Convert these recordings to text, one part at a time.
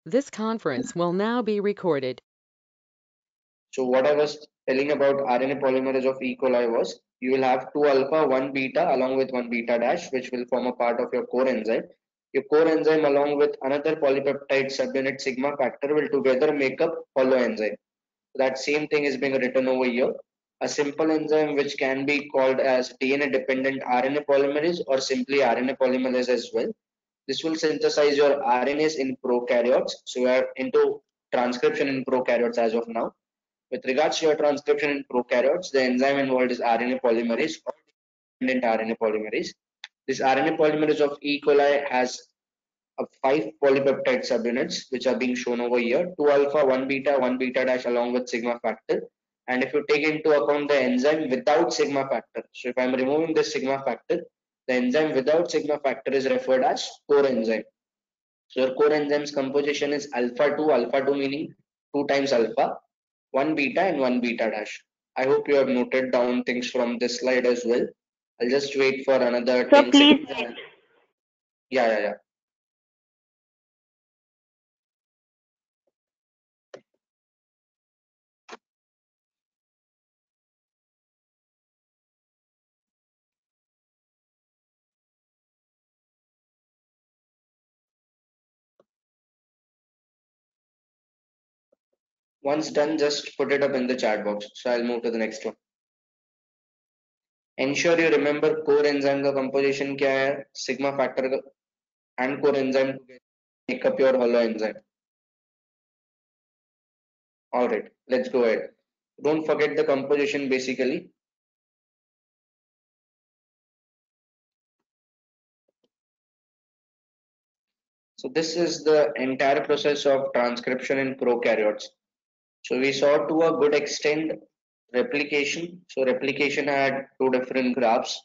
This conference will now be recorded. So what I was telling about RNA polymerase of E. coli was you will have 2 alpha, 1 beta along with 1 beta dash, which will form a part of your core enzyme. Your core enzyme along with another polypeptide subunit sigma factor will together make up holoenzyme. That same thing is being written over here. A simple enzyme which can be called as DNA dependent RNA polymerase or simply RNA polymerase as well. This will synthesize your RNAs in prokaryotes. So we are into transcription in prokaryotes as of now. With regards to your transcription in prokaryotes, the enzyme involved is RNA polymerase or dependent RNA polymerase. This RNA polymerase of E. coli has 5 polypeptide subunits, which are being shown over here, 2 alpha, 1 beta dash along with sigma factor. And if you take into account the enzyme without sigma factor, so if I'm removing this sigma factor, the enzyme without sigma factor is referred as core enzyme. So your core enzyme's composition is alpha 2 meaning 2 times alpha, 1 beta and 1 beta dash. I hope you have noted down things from this slide as well. I'll just wait for another So 10 please, seconds. Yeah. Once done, just put it up in the chat box. So I'll move to the next one. Ensure you remember core enzyme का composition क्या है, sigma factor and core enzyme make up your holo enzyme. All right, let's go ahead. Don't forget the composition basically. So this is the entire process of transcription in prokaryotes. So we saw to a good extent replication. So replication had two different graphs.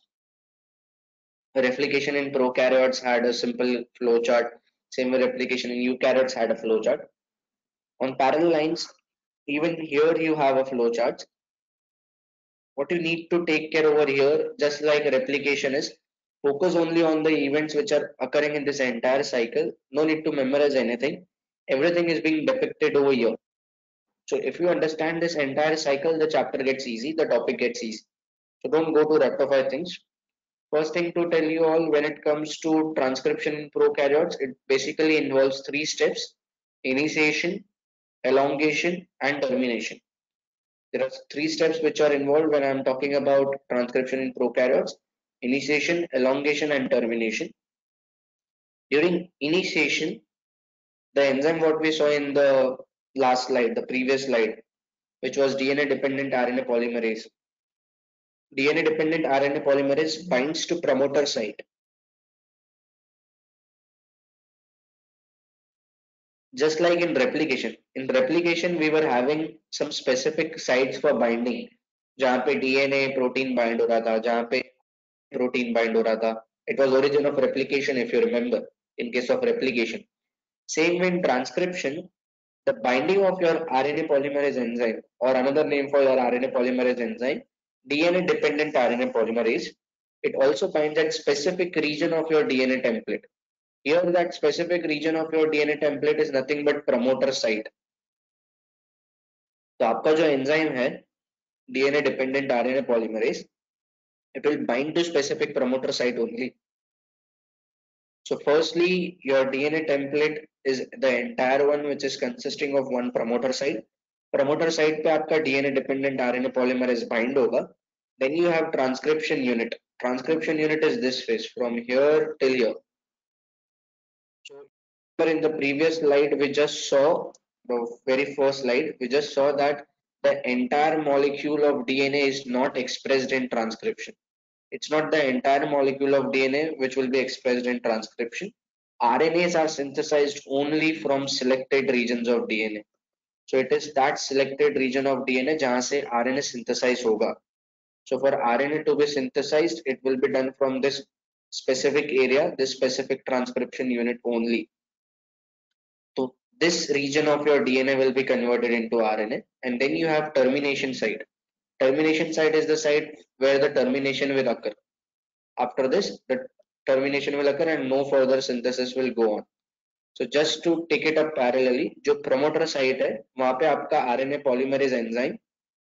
Replication in prokaryotes had a simple flowchart. Same way replication in eukaryotes had a flowchart. On parallel lines, even here you have a flowchart. What you need to take care over here, just like replication is, focus only on the events which are occurring in this entire cycle. No need to memorize anything. Everything is being depicted over here. So if you understand this entire cycle, the chapter gets easy, the topic gets easy. So don't go to rectify things. First thing to tell you all, when it comes to transcription in prokaryotes, it basically involves 3 steps: initiation, elongation, and termination. There are 3 steps which are involved when I'm talking about transcription in prokaryotes: initiation, elongation, and termination. During initiation, the enzyme what we saw in the last slide, the previous slide, which was DNA dependent RNA polymerase. DNA dependent RNA polymerase binds to promoter site. Just like in replication we were having some specific sites for binding, जहाँ पे DNA protein bind हो रहा था, जहाँ पे protein bind हो रहा था. It was origin of replication if you remember. In case of replication, same in transcription, the binding of your RNA polymerase enzyme, or another name for your RNA polymerase enzyme, DNA dependent RNA polymerase, it also binds at specific region of your DNA template. Here that specific region of your DNA template is nothing but promoter site. तो आपका जो enzyme है DNA dependent RNA polymerase, it will bind to specific promoter site only. So firstly, your DNA template is the entire one which is consisting of one promoter site. Promoter site पे आपका DNA dependent RNA polymerase bind होगा. Then you have transcription unit. Transcription unit is this phase from here till here. So in the previous slide we just saw, the very first slide we just saw that the entire molecule of DNA is not expressed in transcription. It's not the entire molecule of DNA which will be expressed in transcription. RNAs are synthesized only from selected regions of DNA. So it is that selected region of DNA जहाँ से RNA synthesize होगा. So for RNA to be synthesized, it will be done from this specific area, this specific transcription unit only. So this region of your DNA will be converted into RNA, and then you have termination site. Termination site is the site where the termination will occur. After this, the termination will occur and no further synthesis will go on. So just to take it up parallelly, जो promoter site है वहाँ पे आपका RNA polymerase enzyme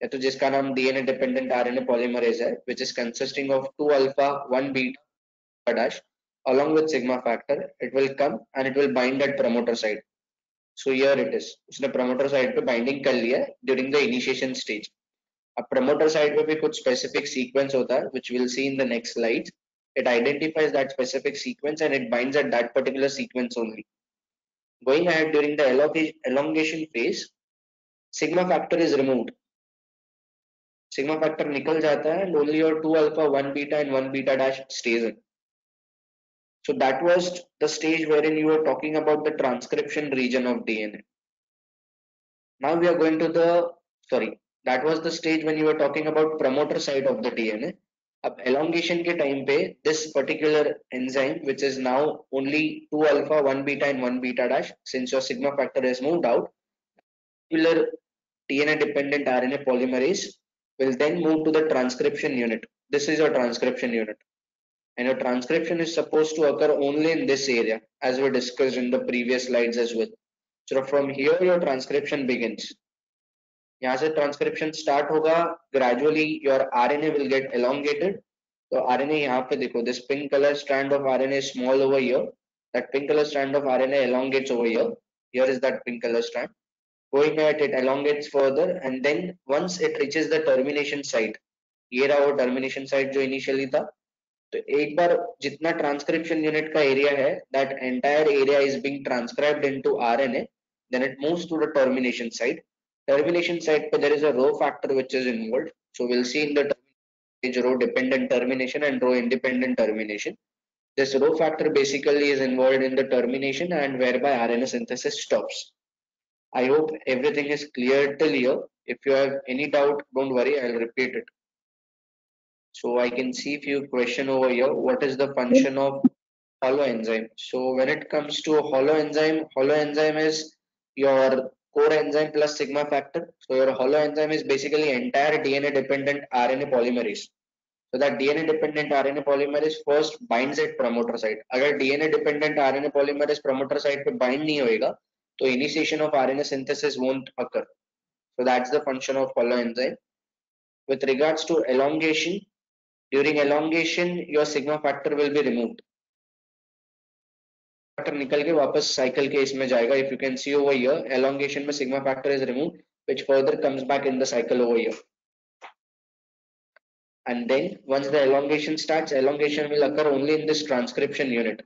या तो जिसका नाम DNA dependent RNA polymerase है, which is consisting of 2 alpha 1 beta dash along with sigma factor, it will come and it will bind at promoter site. So here it is, उसने promoter site पे binding कर लिया है during the initiation stage. अब promoter site पे भी कुछ specific sequence होता है which we'll see in the next slide. It identifies that specific sequence and it binds at that particular sequence only. Going ahead during the elongation phase, sigma factor is removed. Sigma factor निकल जाता है and only your 2 alpha 1 beta and 1 beta dash stays in. So that was the stage wherein you were talking about the transcription region of DNA. Now we are going to that was the stage when you were talking about promoter site of the DNA. अब elongation के time पे this particular enzyme which is now only 2 alpha 1 beta and 1 beta dash, since your sigma factor is moved out, particular DNA dependent RNA polymerase will then move to the transcription unit. This is your transcription unit, and your transcription is supposed to occur only in this area as we discussed in the previous slides as well. So from here your transcription begins. यहाँ से transcription start होगा, gradually your RNA will get elongated. तो RNA यहाँ पे देखो, this pink colour strand of RNA is small over here, that pink color strand of RNA elongates over here. Here is that pink color strand. Going ahead, it elongates further, and then once it reaches the termination site, ये रहा वो termination site जो initially था, तो एक बार जितना transcription unit का area है, that entire area is being transcribed into RNA, then it moves to the termination site. Termination site पे there is a row factor which is involved, so we'll see in the termination row dependent termination and row independent termination. This row factor basically is involved in the termination and whereby RNA synthesis stops. I hope everything is clear till here. If you have any doubt, don't worry, I'll repeat it. So I can see few question over here. What is the function of holoenzyme? So when it comes to holoenzyme is your core enzyme plus sigma factor. So your holoenzyme is basically entire DNA dependent RNA polymerase. So that DNA dependent RNA polymerase first binds at promoter site. अगर DNA dependent RNA polymerase promoter site पे bind नहीं होएगा, तो initiation of RNA synthesis won't occur. So that's the function of holoenzyme. With regards to elongation, during elongation your sigma factor will be removed. Factor निकल के वापस cycle के इसमें जाएगा. If you can see over here, elongation में sigma factor is removed, which further comes back in the cycle over here. And then once the elongation starts, elongation will occur only in this transcription unit.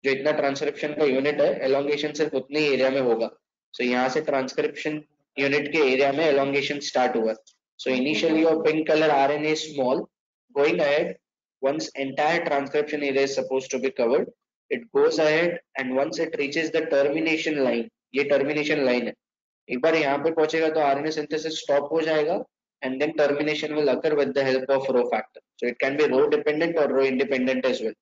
जो इतना transcription का unit है, elongation सिर्फ उतनी area में होगा. So यहाँ से ट्रांसक्रिप्शन यूनिट के एरिया में elongation स्टार्ट हुआ. So initially your pink color RNA is small. Going ahead, once entire transcription area is supposed to be covered, it goes ahead and once it reaches the termination line, ये termination line है, एक बार यहाँ पे पहुंचेगा तो RNA synthesis stop हो जाएगा and then termination will occur with the help of row factor. So it can be row dependent or row independent as well.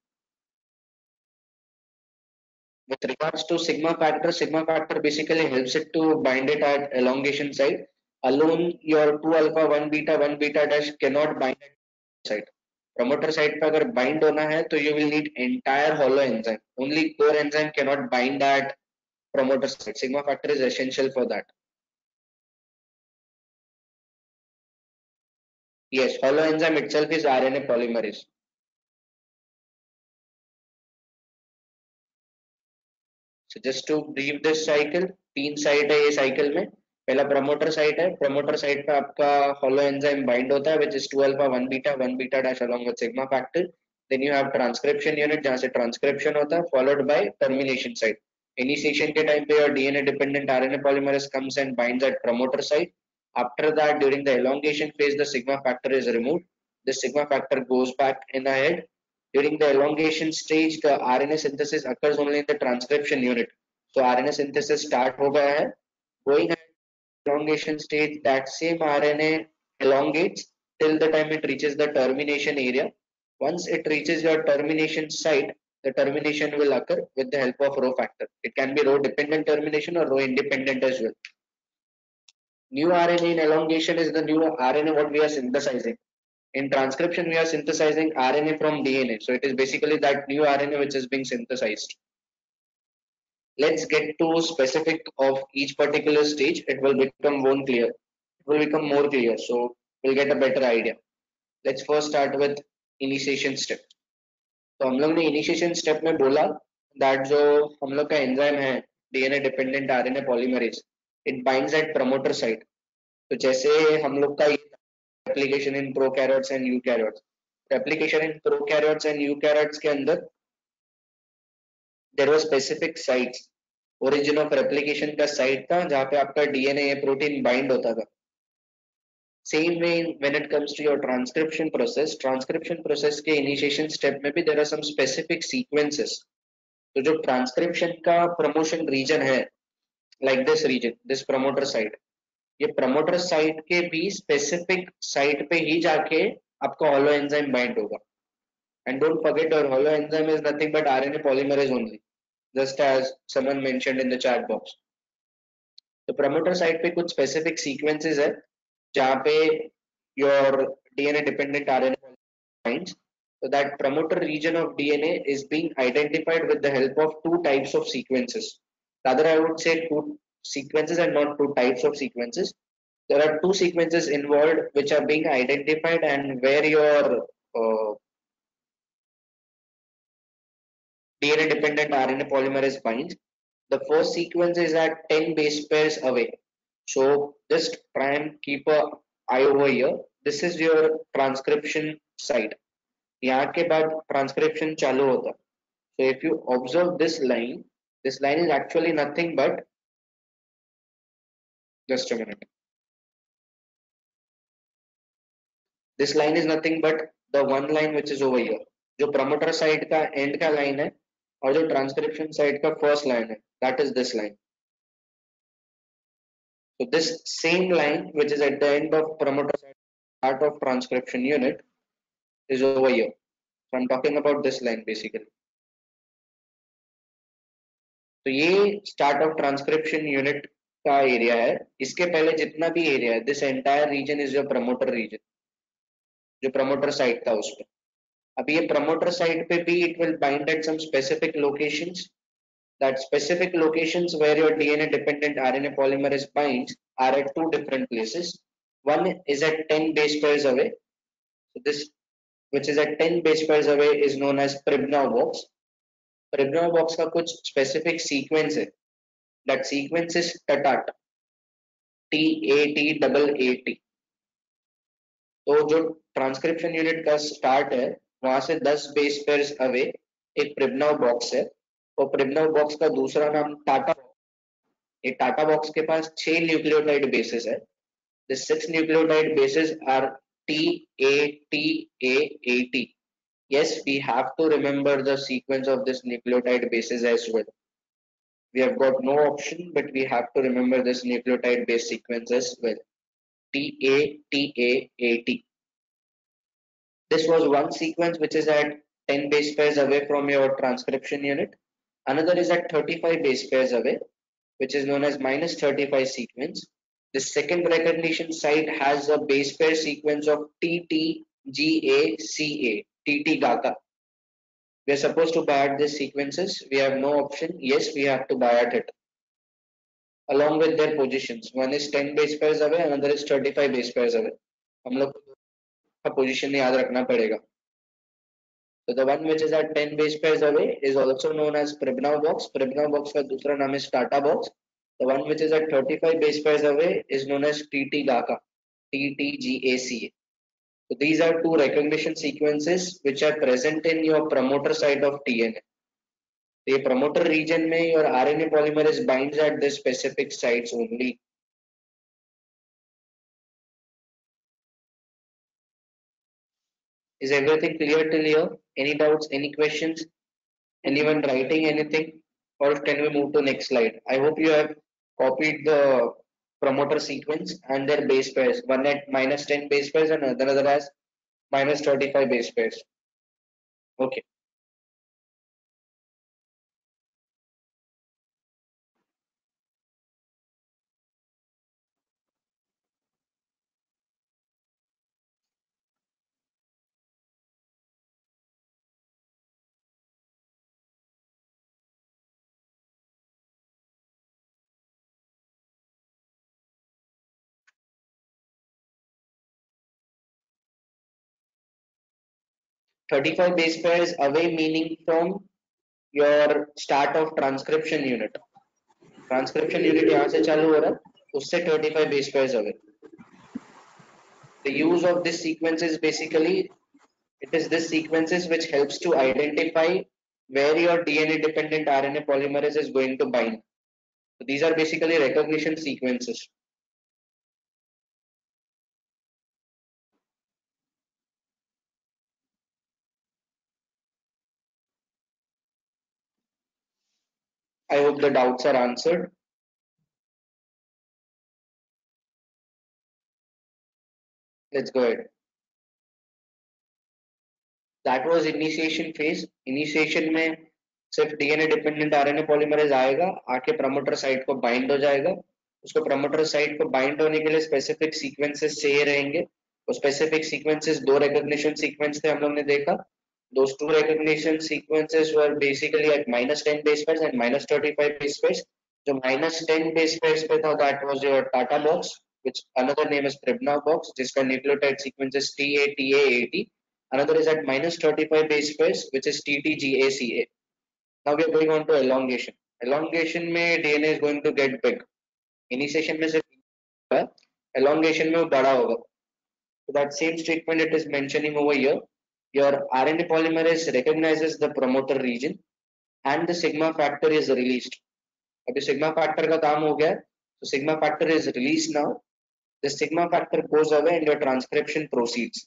With regards to sigma factor basically helps it to bind it at elongation site. Alone your 2 alpha 1 beta dash cannot bind at site. Promoter site पे अगर bind होना है तो you will need entire holoenzyme. Only core enzyme cannot bind at promoter site. Sigma factor is essential for that. Yes, holoenzyme itself is RNA polymerase. So just to brief this cycle, तीन site है ये cycle में. पहला promoter site है, promoter site पे आपका holoenzyme bind होता है which is 2 alpha 1 beta dash along with sigma factor. Then you have transcription unit जहाँ से transcription होता है followed by termination site. Initiation के time पे your DNA dependent RNA polymerase comes and binds at promoter site. After that, during the elongation phase, the sigma factor is removed. The sigma factor goes back in ahead. During the elongation stage, the RNA synthesis occurs only in the transcription unit. So RNA synthesis start हो गया है. Going ahead, elongation stage, that same RNA elongates till the time it reaches the termination area. Once it reaches your termination site, the termination will occur with the help of row factor. It can be row dependent termination or row independent as well. New RNA in elongation is the new RNA what we are synthesizing. In transcription, we are synthesizing RNA from DNA. So it is basically that new RNA which is being synthesized. Let's get to specific of each particular stage. It will become more clear. So we'll get a better idea. Let's first start with initiation step. तो हम लोग ने initiation step में बोला that जो हम लोग का एंजाइम है DNA dependent RNA polymerase it binds at promoter site. तो जैसे हम लोग का application in prokaryotes and eukaryotes, application in prokaryotes and eukaryotes के अंदर there were specific sites. Origin of replication का साइट था जहाँ पे आपका डीएनए प्रोटीन बाइंड होता था. Same way when it comes to your transcription process के इनिशिएशन स्टेप में भी there are some specific sequences. तो जो ट्रांसक्रिप्शन का प्रमोशन रीजन है like this region this promoter site, ये प्रमोटर साइट के भी स्पेसिफिक साइट पे ही जाके आपका हॉलो एंजाइम बाइंड होगा. And don't forget your holoenzyme is nothing but RNA polymerase only, just as someone mentioned in the chat box. तो promoter site पे कुछ स्पेसिफिक सीक्वेंसेस है जहाँ पे your DNA dependent RNA binds. So that promoter region of DNA is being identified with the help of two types of sequences. Rather, I would say two sequences and not two types of sequences. There are two sequences involved which are being identified and where your DNA dependent RNA polymerase binds. The first sequence is at 10 base pairs away. So just try and keep a eye over here. This is your transcription site. यहाँ के बाद transcription चालू होता. So if you observe this line is actually nothing but, just a minute, this line is nothing but the one line which is over here. जो promoter side का and का line है और जो ट्रांसक्रिप्शन साइड का first line है, that is this line. So this same line which is at the end of promoter side part of transcription unit is over here. So I'm talking about this line basically. तो ये start of transcription unit का area है. इसके पहले जितना भी area है, this entire region is your promoter region, जो प्रमोटर साइट था उस पे. अब ये प्रमोटर साइट पे भी it will bind at some specific locations. That specific locations where your DNA dependent RNA polymerase binds are at two different places. One is at 10 base pairs away. So this which is at 10 base pairs away is known as Pribnow box. Pribnow box का कुछ specific sequence है. That sequence is TATAT. TAT. तो जो transcription unit का start है वहां से 10 base pairs away एक प्रिबनाव बॉक्स है. और प्रिबनाव बॉक्स का दूसरा नाम टाटा. ये टाटा बॉक्स के पास 6 न्यूक्लियोटाइड बेसिस है. The 6 nucleotide bases are TATAAT. Yes, we have to remember the sequence of this nucleotide bases as well. We have got no option, but we have to remember this nucleotide base sequence as well. TATAAT. This was one sequence which is at 10 base pairs away from your transcription unit. Another is at 35 base pairs away, which is known as minus 35 sequence. The second recognition site has a base pair sequence of TTGACA, TT-GACA. We are supposed to buy at these sequences. We have no option. Yes, we have to buy at it. Along with their positions. One is 10 base pairs away, another is 35 base pairs away. हम लोग का position याद रखना पड़ेगा. So the one which is at 10 base pairs away is also known as Pribnow box. Pribnow box का दूसरा नाम is Tata box. The one which is at 35 base pairs away is known as TT-GACA, TTGACA. So these are two recognition sequences which are present in your promoter site of DNA. The promoter region में your RNA polymerase binds at this specific sites only. Is everything clear till here? Any doubts? Any questions? Anyone writing anything? Or can we move to next slide? I hope you have copied the promoter sequence and their base pairs. One at minus 10 base pairs and another as minus 35 base pairs. Okay. 35 base pairs away, meaning from your start of transcription unit. Transcription unit यहाँ से चालू हो रहा है, उससे 35 base pairs away. The use of this sequence is basically, it is this sequences which helps to identify where your DNA dependent RNA polymerase is going to bind. So these are basically recognition sequences. I hope the doubts are answered. Let's go ahead. That was initiation phase. Initiation में सिर्फ DNA dependent RNA polymerase आएगा, आके promoter site को bind हो जाएगा. उसको promoter site को bind होने के लिए स्पेसिफिक सीक्वेंसेस चाहिए रहेंगे. वो स्पेसिफिक सीक्वेंसेस दो रिकॉग्निशन सीक्वेंस थे, हम लोग ने देखा. Those two recognition sequences were basically at -10 base pairs and -35 base pairs. जो -10 base pairs पे था, that was your Tata box, which another name is Pribna box, जिसका nucleotide sequence is TATA80. Another is at -35 base pairs, which is TTGACA. Now we are going on to elongation. Elongation में DNA is going to get big. Initiation में सिर्फ elongation में वो बड़ा होगा. So that same statement it is mentioning over here. Your RNA polymerase recognizes the promoter region and the sigma factor is released. अभी sigma factor का काम हो गया है, so sigma factor is released now. The sigma factor goes away and your transcription proceeds.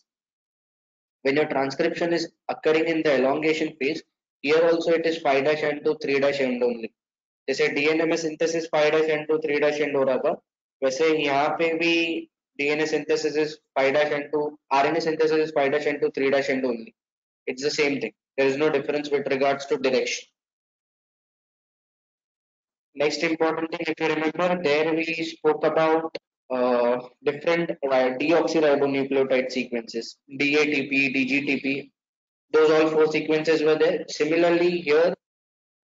When your transcription is occurring in the elongation phase, here also it is 5' end to 3' end only. जैसे DNA में synthesis 5' end to 3' end हो रहा था, वैसे यहाँ पे भी DNA synthesis is 5' end to RNA synthesis is 5' end to 3' end only. It's the same thing. There is no difference with regards to direction. Next important thing, if you remember, there we spoke about different deoxyribonucleotide sequences, DATP, DGTP. Those all four sequences were there. Similarly, here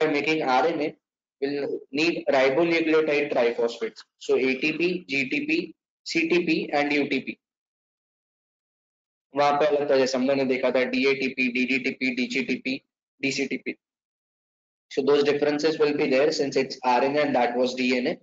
by making RNA, will need ribonucleotide triphosphates. So ATP, GTP, CTP and UTP. वहां पे अलग था, जैसे हम लोगों ने देखा था DATP, DGTP, DGTP, DCTP. So those differences will be there since it's RNA and that was DNA.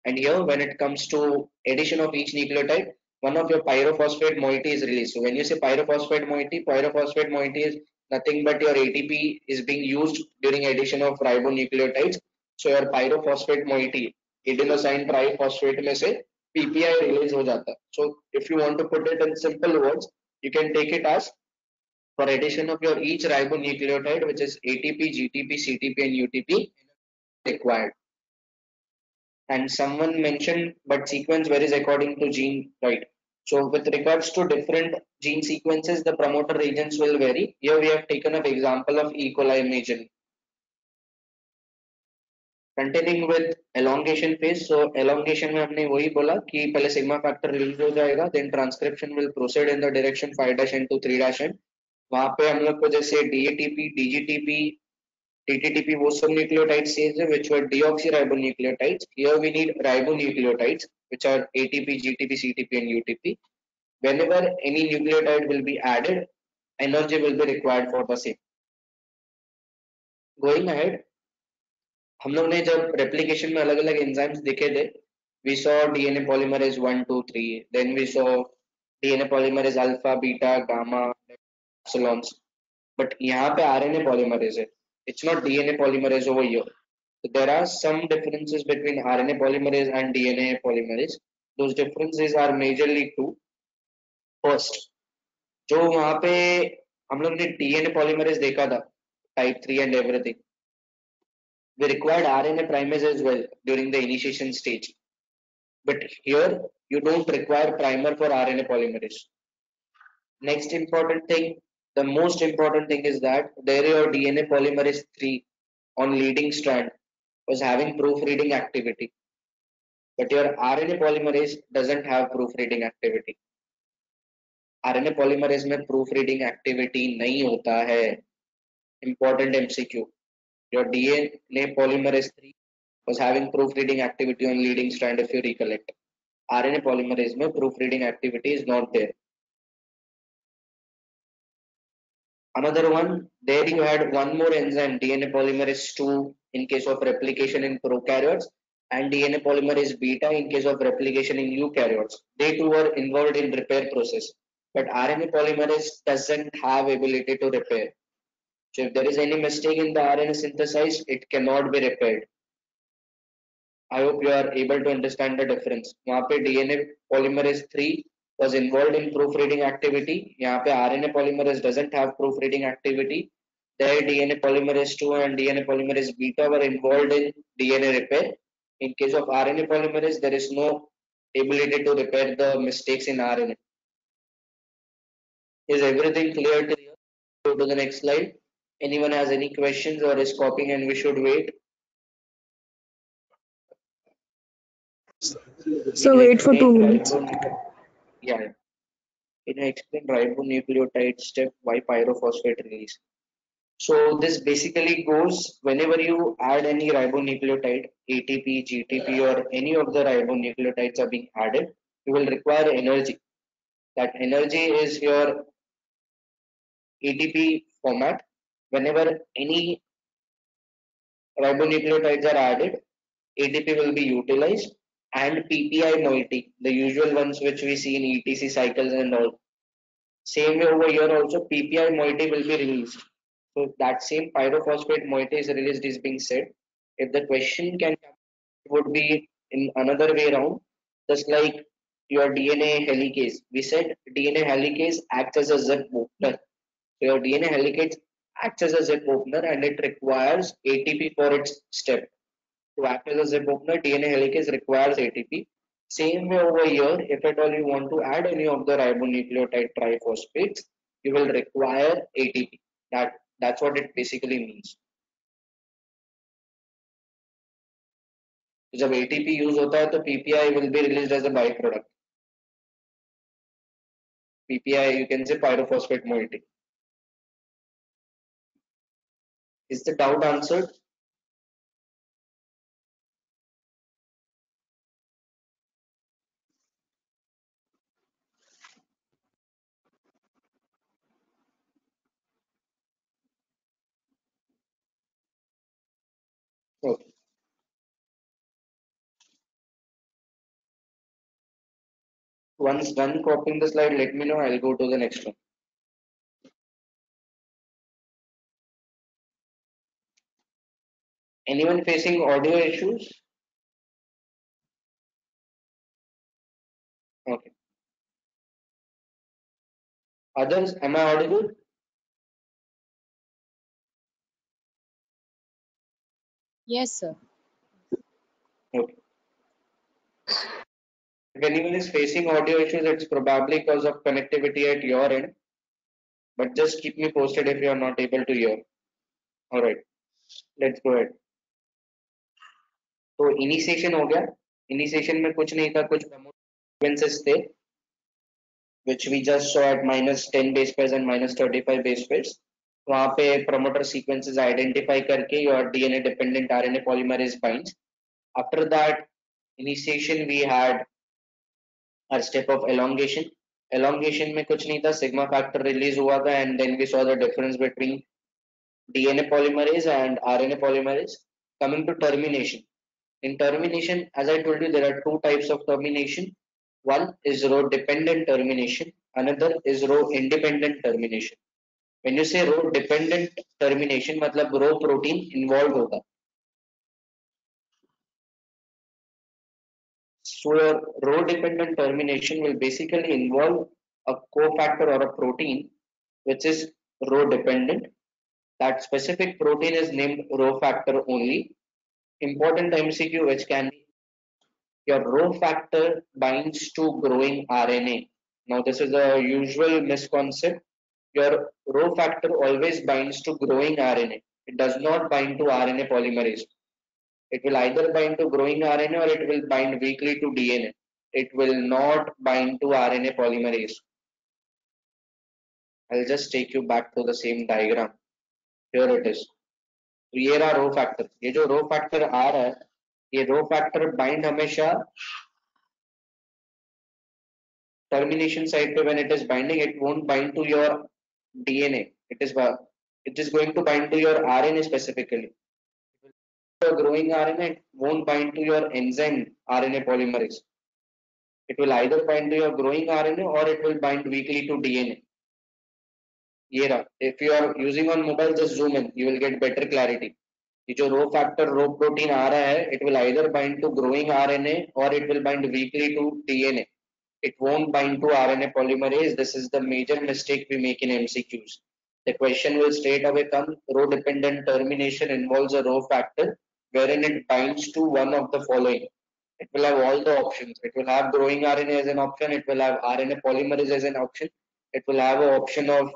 And here when it comes to addition of each nucleotide, one of your pyrophosphate moiety is released. So when you say pyrophosphate moiety is nothing but your ATP is being used during addition of ribonucleotides. So your pyrophosphate moiety, adenosine triphosphate में से PPI release हो जाता है. So if you want to put it in simple words, you can take it as for addition of your each ribonucleotide, which is ATP, GTP, CTP and UTP required. And someone mentioned, but sequence varies according to gene, right? So with regards to different gene sequences, the promoter regions will vary. Here we have taken an example of E. coli majorly. Continuing with elongation phase, so elongation में हमने वही बोला कि पहले sigma factor release हो जाएगा, then transcription will proceed in the direction 5' end to 3' end. वहाँ पे हम लोग को जैसे DATP, DGTP, TTTP वो सब nucleotides चाहिए which were deoxyribonucleotides. Here we need ribonucleotides which are ATP, GTP, CTP and UTP. Whenever any nucleotide will be added, energy will be required for the same. Going ahead, हम लोग ने जब replication में अलग अलग enzymes देखे थे, we saw DNA polymerase 1, 2, 3, then we saw DNA polymerase alpha, beta, gamma, epsilons. But यहाँ पे RNA polymerase है. It's not DNA polymerase over here. So there are some differences between RNA polymerase and DNA polymerase. Those differences are majorly two. First, जो वहाँ पे हम लोग ने DNA polymerase देखा था, type 3 and everything, we required RNA primase as well during the initiation stage. But here you don't require primer for RNA polymerase. Next important thing, the most important thing is that there your DNA polymerase 3 on leading strand was having proofreading activity. But your RNA polymerase doesn't have proofreading activity. RNA polymerase में proofreading activity नहीं होता है. Important MCQ. Your DNA polymerase 3 was having proofreading activity on leading strand if you recollect. RNA polymerase में proofreading activity is not there. Another one, there you had one more enzyme, DNA polymerase 2 in case of replication in prokaryotes, and DNA polymerase beta in case of replication in eukaryotes. They too were involved in repair process. But RNA polymerase doesn't have ability to repair. So if there is any mistake in the RNA synthesis, it cannot be repaired. I hope you are able to understand the difference. वहाँ पे DNA polymerase 3 was involved in proofreading activity. यहाँ पे RNA polymerase doesn't have proofreading activity. There DNA polymerase 2 and DNA polymerase beta were involved in DNA repair. In case of RNA polymerase, there is no ability to repair the mistakes in RNA. Is everything clear to you? Go to the next slide. Anyone has any questions or is copying and we should wait? So wait for 2 minutes. Yeah. Can you explain ribonucleotide step why pyrophosphate release? So this basically goes whenever you add any ribonucleotide, ATP, GTP, or any of the ribonucleotides are being added, you will require energy. That energy is your ATP format. Whenever any ribonucleotides are added, ATP will be utilized and PPI moiety, the usual ones which we see in ETC cycles and all. Same way over here also PPI moiety will be released. So that same pyrophosphate moiety is released is being said. If the question can would be in another way around, just like your DNA helicase. We said DNA helicase acts as a zip opener. So your DNA helicase acts as a zip opener and it requires ATP for its step. To act as a zip opener, DNA helicase requires ATP. Same way over here, if at all you want to add any of the ribonucleotide triphosphates, you will require ATP. That's what it basically means. जब ATP use होता है तो PPI will be released as a byproduct. PPI, you can say pyrophosphate moiety. Is the doubt answered? Okay. Once done copying the slide, let me know. I'll go to the next one. Anyone facing audio issues? Okay. Others, am I audible? Yes, sir. Okay. If anyone is facing audio issues, it's probably because of connectivity at your end. But just keep me posted if you are not able to hear. All right, let's go ahead. तो initiation हो गया. Initiation में कुछ नहीं था, कुछ sequences थे which we just saw at -10 base pairs and -35 base pairs. वहाँ पे promoter sequences identify करके your DNA dependent RNA polymerase binds. After that initiation we had our step of elongation. Elongation में कुछ नहीं था, sigma factor release हुआ था and then we saw the difference between DNA polymerase and RNA polymerase. Coming to termination. In termination, as I told you, there are two types of termination. One is row dependent termination, another is row independent termination. When you say row dependent termination, मतलब row protein involved होगा. So your row dependent termination will basically involve a cofactor or a protein which is row dependent. That specific protein is named row factor only. Important MCQ which can be your row factor binds to growing RNA. Now this is a usual misconception. Your row factor always binds to growing RNA. It does not bind to RNA polymerase. It will either bind to growing RNA or it will bind weakly to DNA. It will not bind to RNA polymerase. I'll just take you back to the same diagram. Here it is. तो ये रहा rho factor. ये जो rho factor आ रहा है, ये rho factor bind हमेशा termination side पे when it is binding, it won't bind to your DNA. It is going to bind to your RNA specifically. Your growing RNA, it won't bind to your enzyme RNA polymerase. It will either bind to your growing RNA or it will bind weakly to DNA. Yeah, if you are using on mobile, just zoom in, you will get better clarity. ये जो rho factor रो protein आ रहा है, it will either bind to growing RNA or it will bind weakly to DNA. It won't bind to RNA polymerase. This is the major mistake we make in MCQs. The question will straight away come, row dependent termination involves a row factor wherein it binds to one of the following. It will have all the options. It will have growing RNA as an option. It will have RNA polymerase as an option. It will have an option of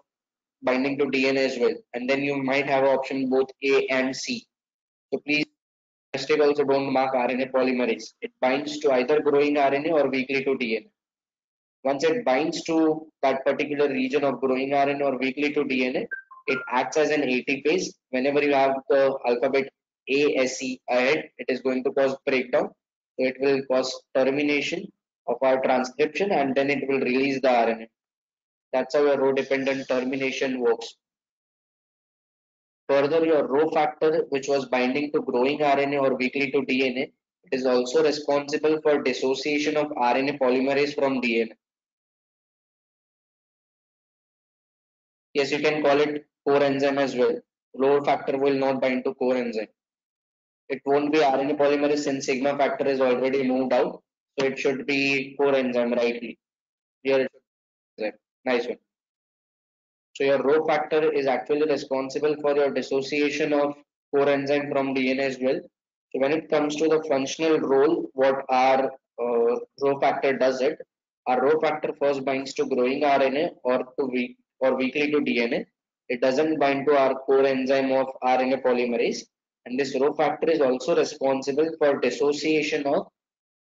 binding to DNA as well. And then you might have an option both A and C. So please, mistake also don't mark RNA polymerase. It binds to either growing RNA or weakly to DNA. Once it binds to that particular region of growing RNA or weakly to DNA, it acts as an ATPase. Whenever you have the alphabet ASE ahead, it is going to cause breakdown. So it will cause termination of our transcription and then it will release the RNA. That's how a row dependent termination works. Further, your row factor, which was binding to growing RNA or weakly to DNA, it is also responsible for dissociation of RNA polymerase from DNA. Yes, you can call it core enzyme as well. Row factor will not bind to core enzyme. It won't be RNA polymerase since sigma factor is already moved out. So it should be core enzyme rightly. Here it should be enzyme. Nice one. So your row factor is actually responsible for your dissociation of core enzyme from DNA as well. So when it comes to the functional role, what our row factor does it, our row factor first binds to growing RNA or weakly to DNA. It doesn't bind to our core enzyme of RNA polymerase. And this row factor is also responsible for dissociation of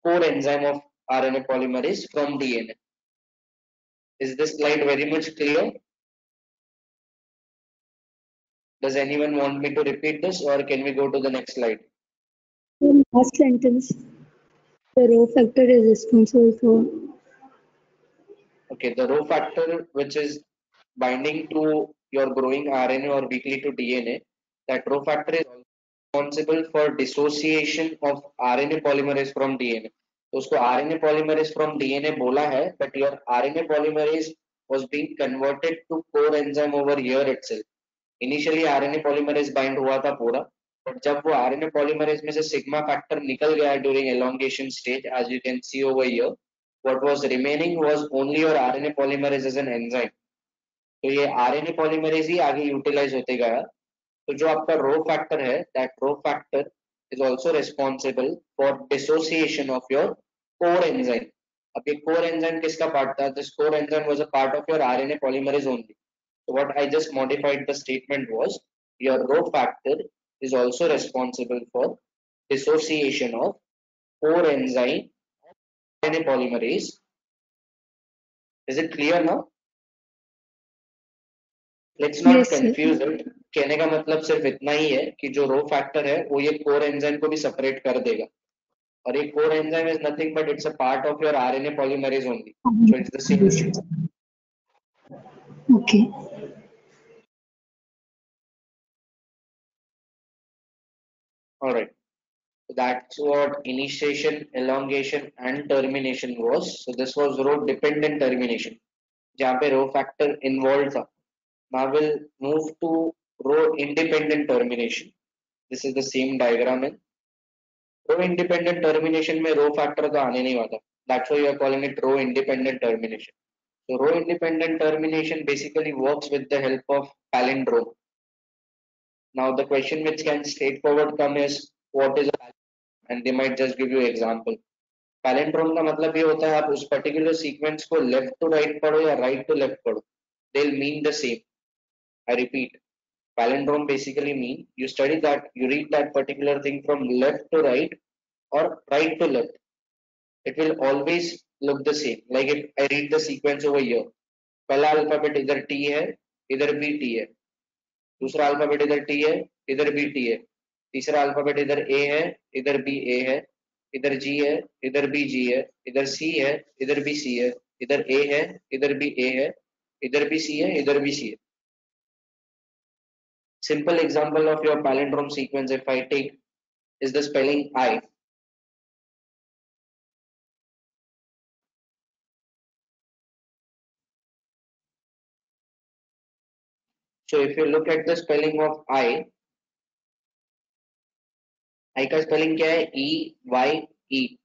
core enzyme of RNA polymerase from DNA. Is this slide very much clear? Does anyone want me to repeat this or can we go to the next slide? The last sentence, the row factor is responsible for. Okay, the row factor which is binding to your growing RNA or weakly to DNA, that row factor is responsible for dissociation of RNA polymerase from DNA. तो उसको RNA polymerase from DNA बोला है, but your RNA polymerase was being converted to core enzyme over here itself. Initially RNA polymerase bind हुआ था पूरा, but जब वो RNA polymerase में से sigma factor निकल गया during elongation stage, as you can see over here, what was remaining was only your RNA polymerase as an enzyme. तो ये RNA polymerase ही आगे utilize होते गया. तो जो आपका रो फैक्टर है, that row factor is also responsible for dissociation of your core enzyme. अब ये core enzyme किसका part था? This core enzyme was a part of your RNA polymerase only. So what I just modified the statement was your row factor is also responsible for dissociation of core enzyme RNA polymerase. Is it clear now? Let's not Yes, sir. confuse it. कहने का मतलब सिर्फ इतना ही है कि जो rho factor है वो ये कोर एंजाइम को भी सेपरेट कर देगा और ये core enzyme is nothing but it's a part of your RNA polymerase only so it's the same thing. Okay. All right. So that's what initiation, elongation and termination was. So this was row dependent termination जहाँ पे rho factor involve था. Now we'll move to row independent termination. This is the same diagram in row independent termination में row factor तो आने नहीं वाला. That's why you are calling it row independent termination. So row independent termination basically works with the help of palindrome. Now the question which can straightforward come is what is a palindrome? And they might just give you example. Palindrome का मतलब ये होता है आप उस particular sequence को left to right पढ़ो या right to left पढ़ो, they'll mean the same. I repeat, palindrome basically mean you study that, you read that particular thing from left to right or right to left. It will always look the same. Like if I read the sequence over here, पहला alphabet इधर T है, इधर भी T है, दूसरा alphabet इधर T है, इधर भी T है, तीसरा अल्फाबेट इधर A है, इधर भी A है, इधर G है, इधर भी G है, इधर C है, इधर भी C है, इधर A है, इधर भी A है, इधर भी C है, इधर भी C है. Simple example of your palindrome sequence, if I take, is the spelling I. So if you look at the spelling of I का spelling क्या है? E Y E.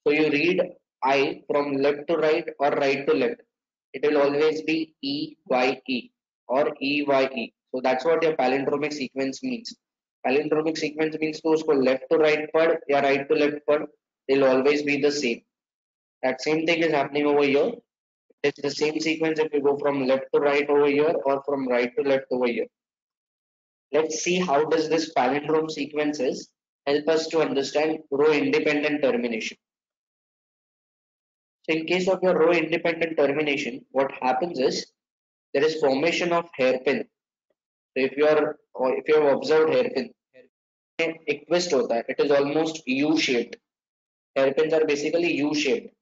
So you read I from left to right or right to left. It will always be E Y E or E Y E. So that's what your palindromic sequence means. Palindromic sequence means to usko left to right पढ़ या right to left पढ़, they'll always be the same. That same thing is happening over here. It's the same sequence if you go from left to right over here or from right to left over here. Let's see how does this palindrome sequences help us to understand row independent termination. So in case of your row independent termination, what happens is there is formation of hairpin. So if you are or if you have observed hairpin, एक twist होता है. It is almost U-shaped. Hairpins are basically U-shaped.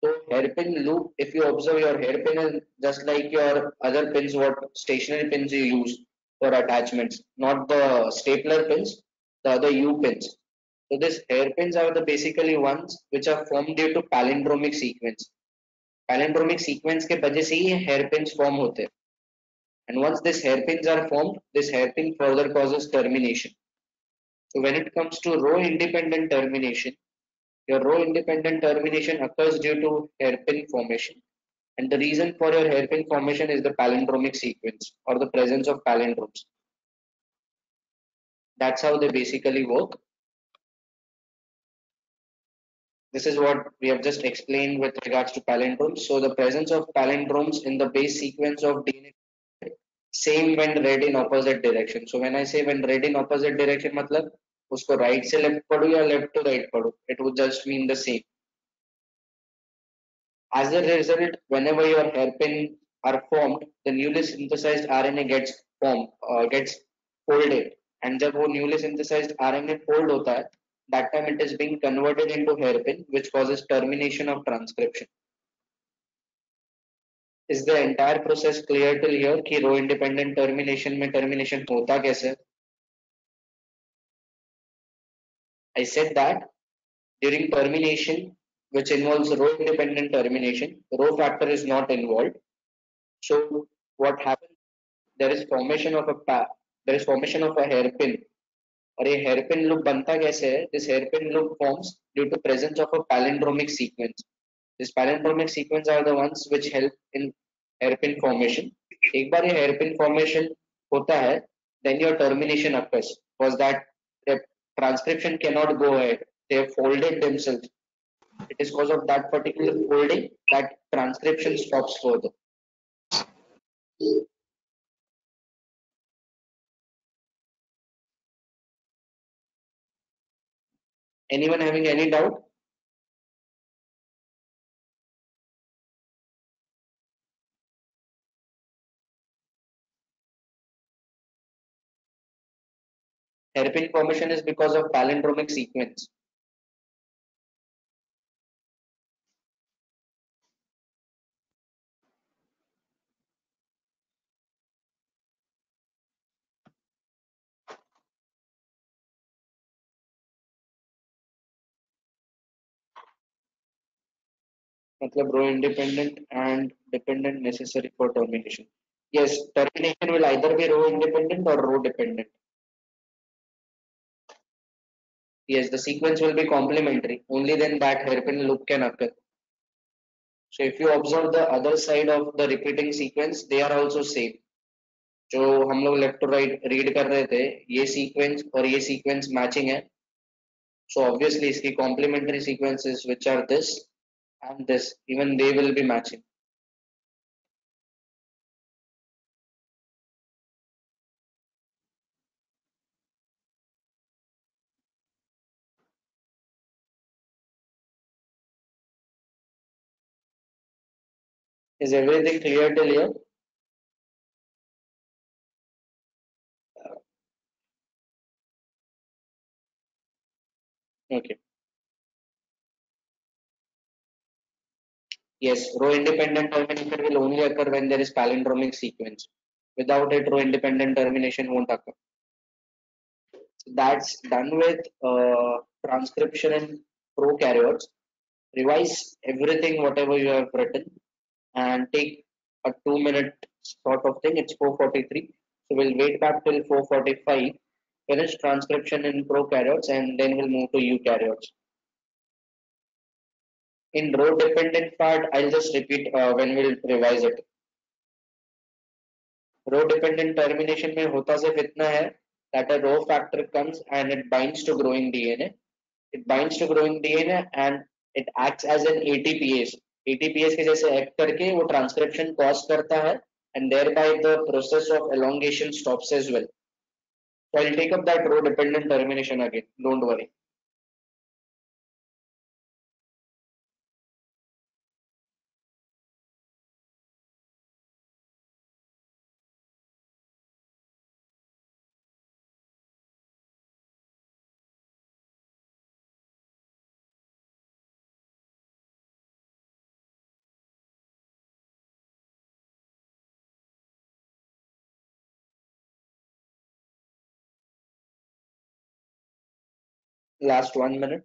So hairpin loop, if you observe your hairpin is just like your other pins, what stationary pins you use for attachments, not the stapler pins, the other U pins. So these hairpins are the basically ones which are formed due to palindromic sequence. Palindromic sequence के वजह से ही hairpins form होते हैं. And once these hairpins are formed, this hairpin further causes termination. So when it comes to row independent termination, your row independent termination occurs due to hairpin formation. And the reason for your hairpin formation is the palindromic sequence or the presence of palindromes. That's how they basically work. This is what we have just explained with regards to palindromes. So the presence of palindromes in the base sequence of DNA, same when read in opposite direction. So when I say when read in opposite direction, मतलब उसको right से left पढ़ो या left to right पढ़ो, it would just mean the same. As a result, whenever your hairpin are formed, the newly synthesized RNA gets folded, and जब वो newly synthesized RNA fold होता है, that time it is being converted into hairpin, which causes termination of transcription. Is the entire process clear till here? कि row independent termination में termination होता कैसे? I said that during termination, which involves row independent termination, row factor is not involved. So what happens? There is formation of a hairpin. और ये hairpin loop बनता कैसे है? This hairpin loop forms due to presence of a palindromic sequence. This palindromic sequence are the ones which help in hairpin formation. एक बार ये hairpin formation होता है, then your termination occurs because that the transcription cannot go ahead. They have folded themselves. It is because of that particular folding that transcription stops further. Anyone having any doubt? Hairpin formation is because of palindromic sequence. मतलब row independent and dependent necessary for termination. Yes, termination will either be row independent or row dependent. Yes, the sequence will be complementary. Only then that hairpin loop can occur. So if you observe the other side of the repeating sequence, they are also same. जो हम लोग left to right read कर रहे थे, ये sequence और ये sequence matching है. So obviously इसकी complementary sequences which are this and this, even they will be matching. Is everything clear till here? Okay. Yes, row independent termination will only occur when there is palindromic sequence. Without it, row independent termination won't occur. That's done with transcription in prokaryotes. Revise everything, whatever you have written, and take a 2 minute sort of thing. It's 4:43. So we'll wait back till 4:45, finish transcription in prokaryotes, and then we'll move to eukaryotes. In row dependent part, I'll just repeat when we'll revise it. Rho dependent termination में होता सिर्फ इतना है that a row factor comes and it binds to growing DNA. It binds to growing DNA and it acts as an ATPase. ATPase के जैसे act करके वो transcription cause करता है and thereby the process of elongation stops as well. So I'll take up that row dependent termination again. Don't worry. Last 1 minute.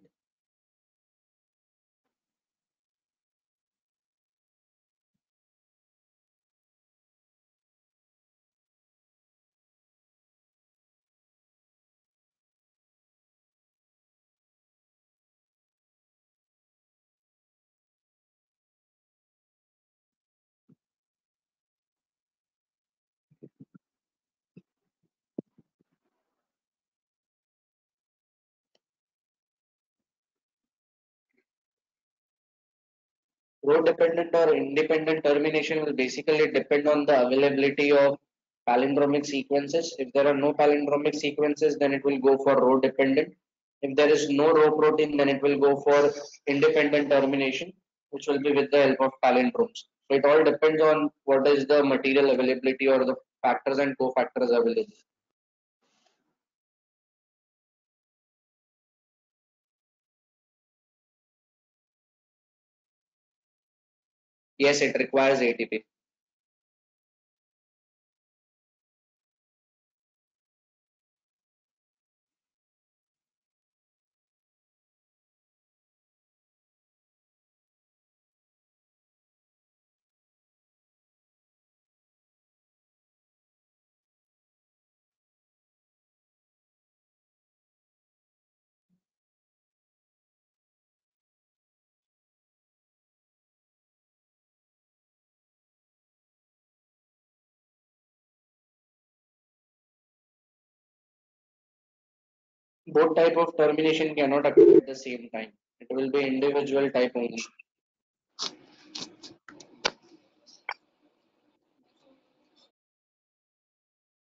Row dependent or independent termination will basically depend on the availability of palindromic sequences. If there are no palindromic sequences, then it will go for row dependent. If there is no row protein, then it will go for independent termination, which will be with the help of palindromes. So it all depends on what is the material availability or the factors and cofactors available. Yes, it requires ATP. Both type of termination cannot occur at the same time. It will be individual type only.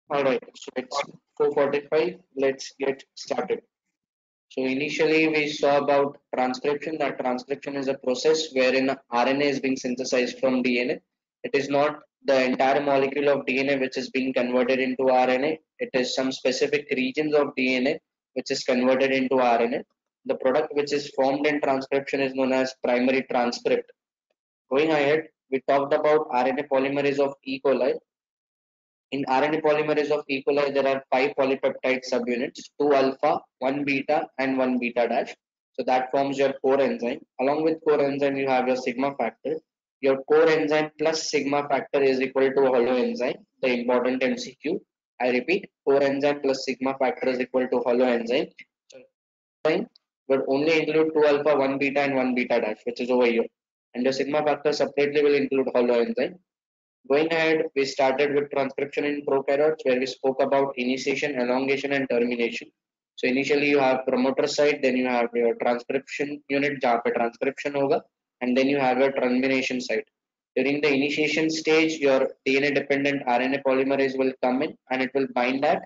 All right, so it's 4:45. Let's get started. So initially we saw about transcription. That transcription is a process wherein RNA is being synthesized from DNA. It is not the entire molecule of DNA which is being converted into RNA. It is some specific regions of DNA which is converted into RNA. The product which is formed in transcription is known as primary transcript. Going ahead, we talked about RNA polymerase of E. coli. In RNA polymerase of E. coli, there are 5 polypeptide subunits, 2 alpha, 1 beta, and 1 beta dash. So that forms your core enzyme. Along with core enzyme, you have your sigma factor. Your core enzyme plus sigma factor is equal to hollow enzyme, the important MCQ. I repeat, core enzyme plus sigma factor is equal to hollow enzyme. So enzyme would only include 2 alpha, 1 beta, and 1 beta dash, which is over here. And your sigma factor separately will include hollow enzyme. Going ahead, we started with transcription in prokaryotes where we spoke about initiation, elongation, and termination. So initially you have promoter site, then you have your transcription unit जहाँ पे transcription होगा, and then you have your termination site. During the initiation stage, your DNA dependent RNA polymerase will come in and it will bind at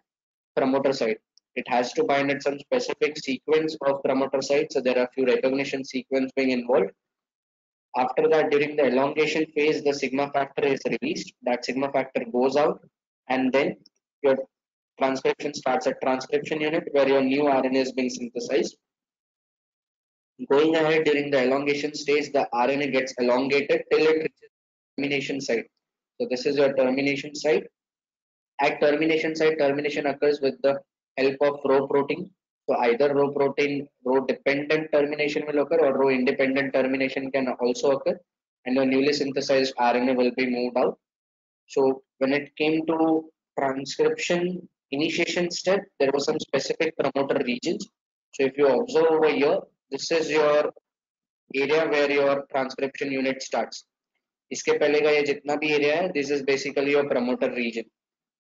promoter site. It has to bind at some specific sequence of promoter sites, so there are few recognition sequence being involved. After that, during the elongation phase, the sigma factor is released. That sigma factor goes out, and then your transcription starts at transcription unit where your new RNA is being synthesized. Going ahead during the elongation stage, the RNA gets elongated till it reaches termination site. So this is your termination site. At termination site, termination occurs with the help of Rho protein. So either Rho protein, Rho dependent termination will occur, or Rho independent termination can also occur, and your newly synthesized RNA will be moved out. So when it came to transcription initiation step, there was some specific promoter regions. So if you observe over here, this is your area where your transcription unit starts. इसके पहले का ये जितना भी area है, this is basically your promoter region.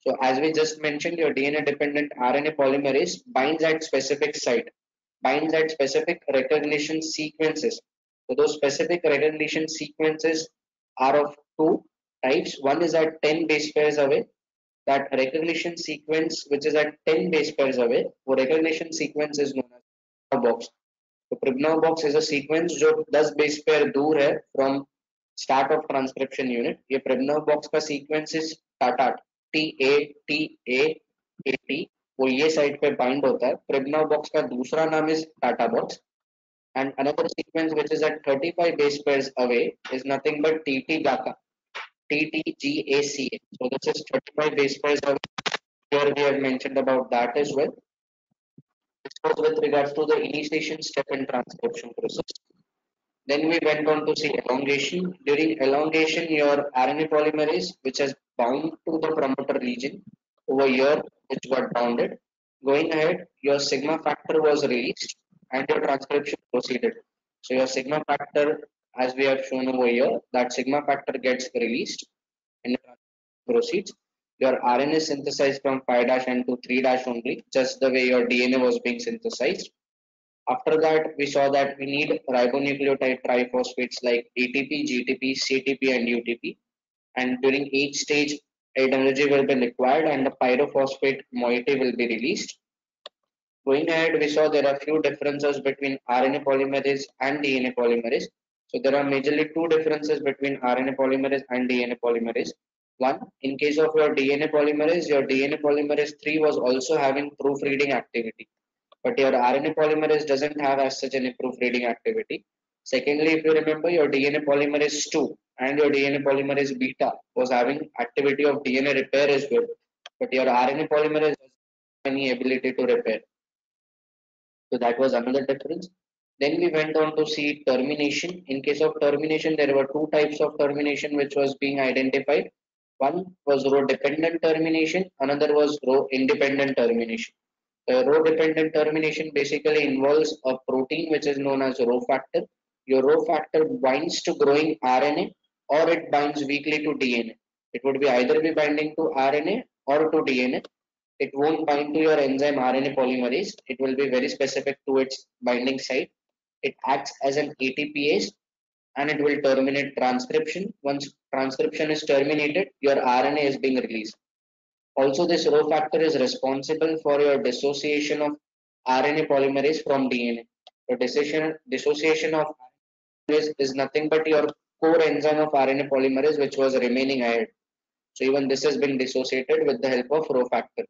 So as we just mentioned, your DNA dependent RNA polymerase binds at specific site, binds at specific recognition sequences. So those specific recognition sequences are of two types. One is at 10 base pairs away. That recognition sequence which is at 10 base pairs away, वो recognition sequence is known as Pribnow box. तो Pribnow box is a sequence जो 10 base pair दूर है from start of transcription unit. ये Pribnow box का sequence is Tata TATA वो ये side पे बाइंड होता है. Pribnow box का दूसरा नाम is Tata box. And another sequence which is at 35 base pairs away is nothing but TTGACA. TTGACA. So this is 35 base pairs away. Here we have mentioned about that as well. This was with regards to the initiation step in transcription process. Then we went on to see elongation. During elongation, your RNA polymerase, which has bound to the promoter region over here, which got bounded. Going ahead, your sigma factor was released and your transcription proceeded. So your sigma factor, as we have shown over here, that sigma factor gets released and proceeds. Your RNA is synthesized from 5' and to 3' only, just the way your DNA was being synthesized. After that, we saw that we need ribonucleotide triphosphates like ATP, GTP, CTP, and UTP. And during each stage, energy will be required and the pyrophosphate moiety will be released. Going ahead, we saw there are few differences between RNA polymerase and DNA polymerase. So there are majorly two differences between RNA polymerase and DNA polymerase. One, in case of your DNA polymerase 3 was also having proofreading activity, but your RNA polymerase doesn't have as such any proofreading activity. Secondly, if you remember, your DNA polymerase 2 and your DNA polymerase beta was having activity of DNA repair as well, but your RNA polymerase doesn't have any ability to repair. So that was another difference. Then we went on to see termination. In case of termination, there were two types of termination which was being identified. One was row dependent termination, another was row independent termination. Row dependent termination basically involves a protein which is known as Rho factor. Your Rho factor binds to growing RNA or it binds weakly to DNA. It would be either be binding to RNA or to DNA. It won't bind to your enzyme RNA polymerase. It will be very specific to its binding site. It acts as an ATPase and it will terminate transcription. Once transcription is terminated, your RNA is being released. Also, this Rho factor is responsible for your dissociation of RNA polymerase from DNA. The dissociation of RNA is nothing but your core enzyme of RNA polymerase which was remaining ahead. So even this has been dissociated with the help of Rho factor.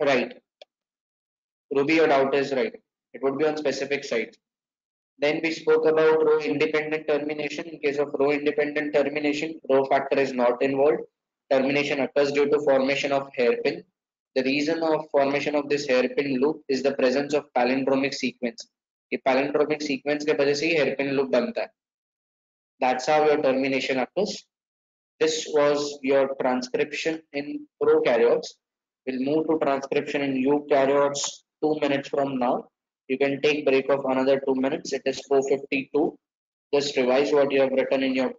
Right. Ruby, your doubt is right. It would be on specific sites. Then we spoke about row independent termination. In case of row independent termination, Rho factor is not involved. Termination occurs due to formation of hairpin. The reason of formation of this hairpin loop is the presence of palindromic sequence. ये palindromic sequence के वजह से ही hairpin loop बनता है. That's how your termination occurs. This was your transcription in prokaryotes. We'll move to transcription in eukaryotes 2 minutes from now. You can take break of another 2 minutes. It is 4:52. Just revise what you have written in your.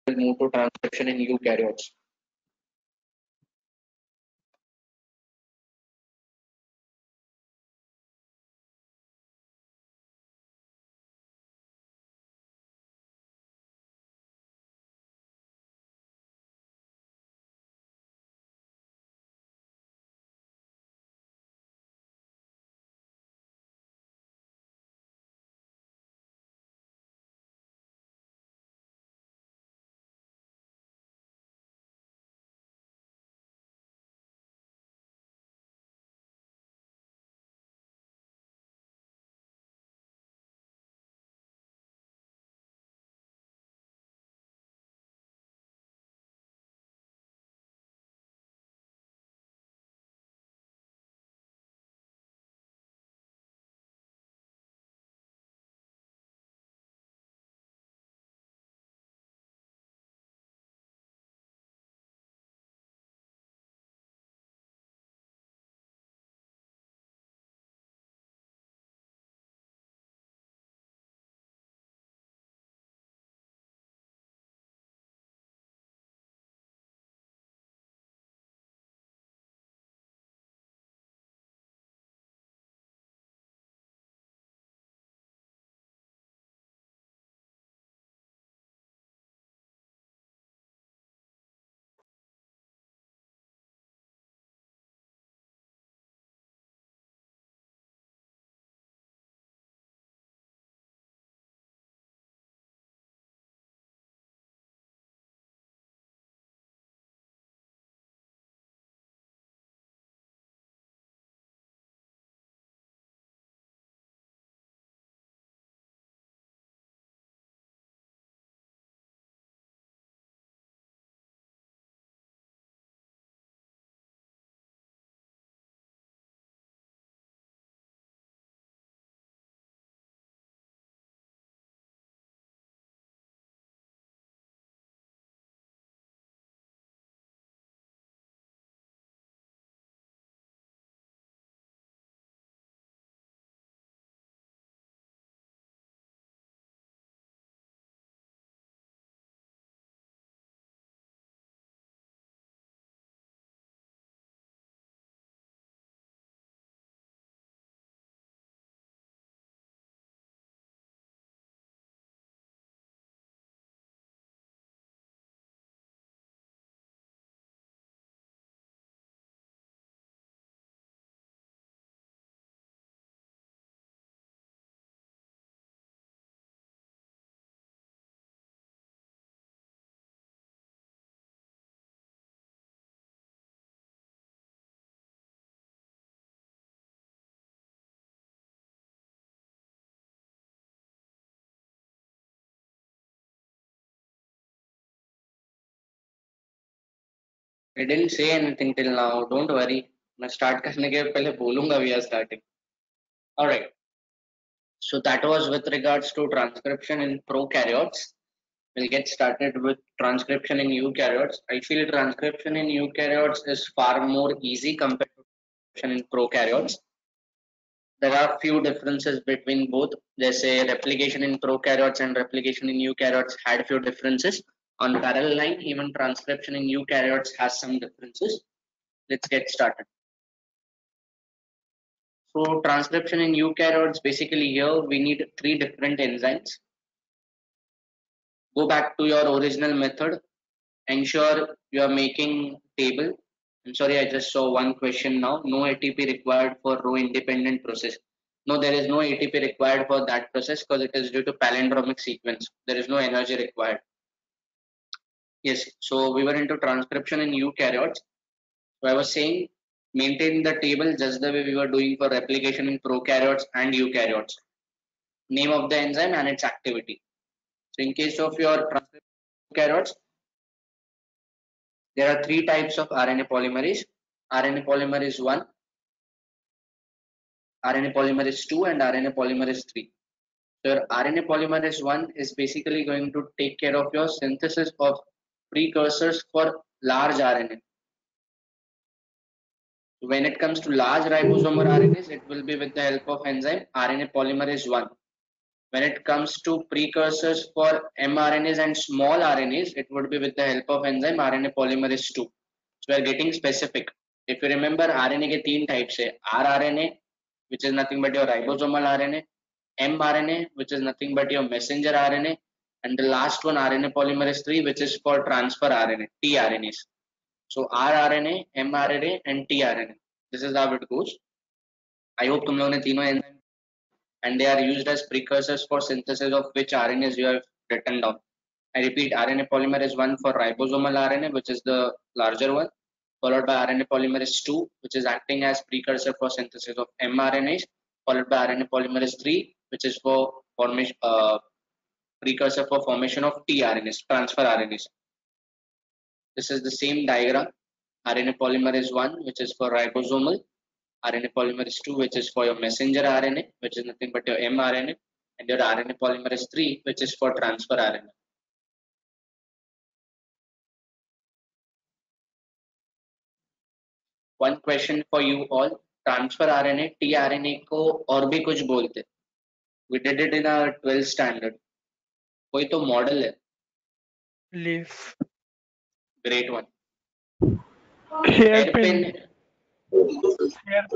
We'll move to transcription in eukaryotes. I didn't say anything till now. Don't worry. मैं start करने के पहले बोलूंगा we are starting. All right. So that was with regards to transcription in prokaryotes. We'll get started with transcription in eukaryotes. I feel transcription in eukaryotes is far more easy compared to transcription in prokaryotes. There are few differences between both. जैसे replication in prokaryotes and replication in eukaryotes had few differences. On parallel line, even transcription in eukaryotes has some differences. Let's get started. So transcription in eukaryotes, basically here we need three different enzymes. Go back to your original method. Ensure you are making table. I'm sorry, I just saw one question now. No ATP required for row independent process. No, there is no ATP required for that process because it is due to palindromic sequence. There is no energy required. Yes, so we were into transcription in eukaryotes. So I was saying maintain the table just the way we were doing for replication in prokaryotes and eukaryotes. Name of the enzyme and its activity. So in case of your transcription eukaryotes, there are three types of RNA polymerase. RNA polymerase 1, RNA polymerase 2 and RNA polymerase 3. So your RNA polymerase 1 is basically going to take care of your synthesis of precursors for large RNA. When it comes to large ribosomal RNAs, it will be with the help of enzyme RNA polymerase 1. When it comes to precursors for mRNAs and small RNAs, it would be with the help of enzyme RNA polymerase 2. So we are getting specific. If you remember, RNA के तीन types है. rRNA, which is nothing but your ribosomal RNA, mRNA, which is nothing but your messenger RNA, and the last one RNA polymerase 3, which is for transfer RNA, tRNAs. So rRNA, mRNA, and tRNA. This is how it goes. I hope तुम लोगों ने तीनों enzyme and they are used as precursors for synthesis of which RNAs you have written down. I repeat, RNA polymerase 1 for ribosomal RNA, which is the larger one, followed by RNA polymerase 2, which is acting as precursor for synthesis of mRNAs, followed by RNA polymerase 3, which is for formation, precursor for formation of tRNAs, transfer RNAs. This is the same diagram. RNA polymerase 1, which is for ribosomal, RNA polymerase 2, which is for your messenger RNA, which is nothing but your mRNA, and your RNA polymerase 3, which is for transfer RNA. One question for you all. Transfer RNA, tRNA को और भी कुछ बोलते. We did it in our 12th standard. कोई तो model है. Leaf. Great one. Hairpin.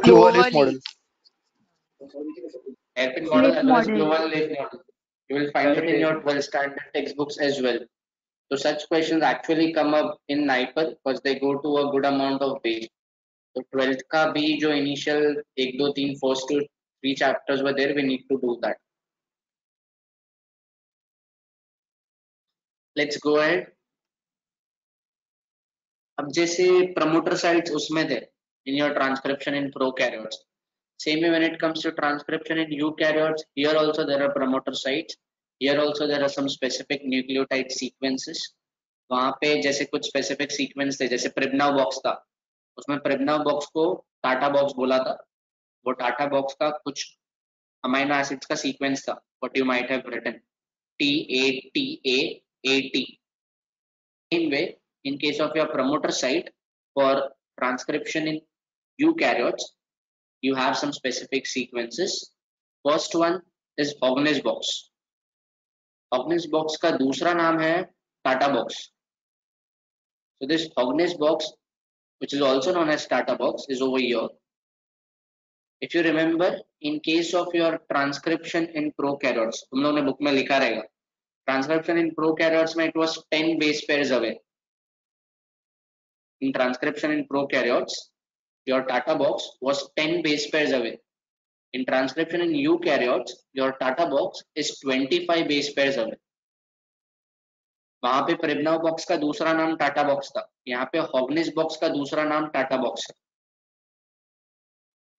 Clover model. Hairpin model as well as model. clover leaf model. You will find it in your 12th standard textbooks as well. So such questions actually come up in NIPER because they go to a good amount of base. So 12th का भी जो initial 1, 2, 3, first to 3 chapters were there, we need to do that. Let's go ahead. अब जैसे promoter sites उसमें थे in your transcription in prokaryotes. Same way when it comes to transcription in eukaryotes, here also there are promoter sites. Here also there are some specific nucleotide sequences. वहाँ पे जैसे कुछ specific sequence थे, जैसे Pribnow box था, उसमें Pribnow box को Tata box बोला था. वो Tata box का कुछ amino acids का sequence था. What you might have written TATAAT. Same way, in case of your promoter site for transcription in eukaryotes, you have some specific sequences. First one is Hogness box. Hogness box का दूसरा नाम है Tata box. So this Hogness box, which is also known as Tata box, is over here. If you remember, in case of your transcription in prokaryotes, तुम लोगों ने book में लिखा रहेगा. Transcription in prokaryotes में it was 10 base pairs away. In transcription in prokaryotes, your Tata box was 10 base pairs away. In transcription in eukaryotes, your Tata box is 25 base pairs away. वहां पे Pribnow box का दूसरा नाम Tata box था. यहाँ पे Hogness box का दूसरा नाम Tata box है.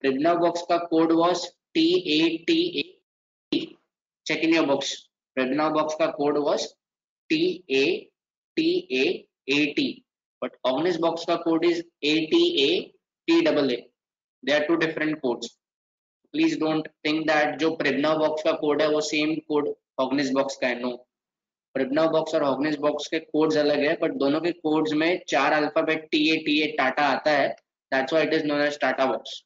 Pribnow box का code was TATAT. Check in your books. Pribnow box का code was TATAT. but Ognis box का code is ATATAA. They are two different codes. Please don't think that जो Pribna box का code है वो same code Ognis box का है. No, Pribna box और Ognis box के codes अलग है, but दोनों के codes में 4 अल्फाबेट TA टाटा आता है. That's why it is known as Tata box.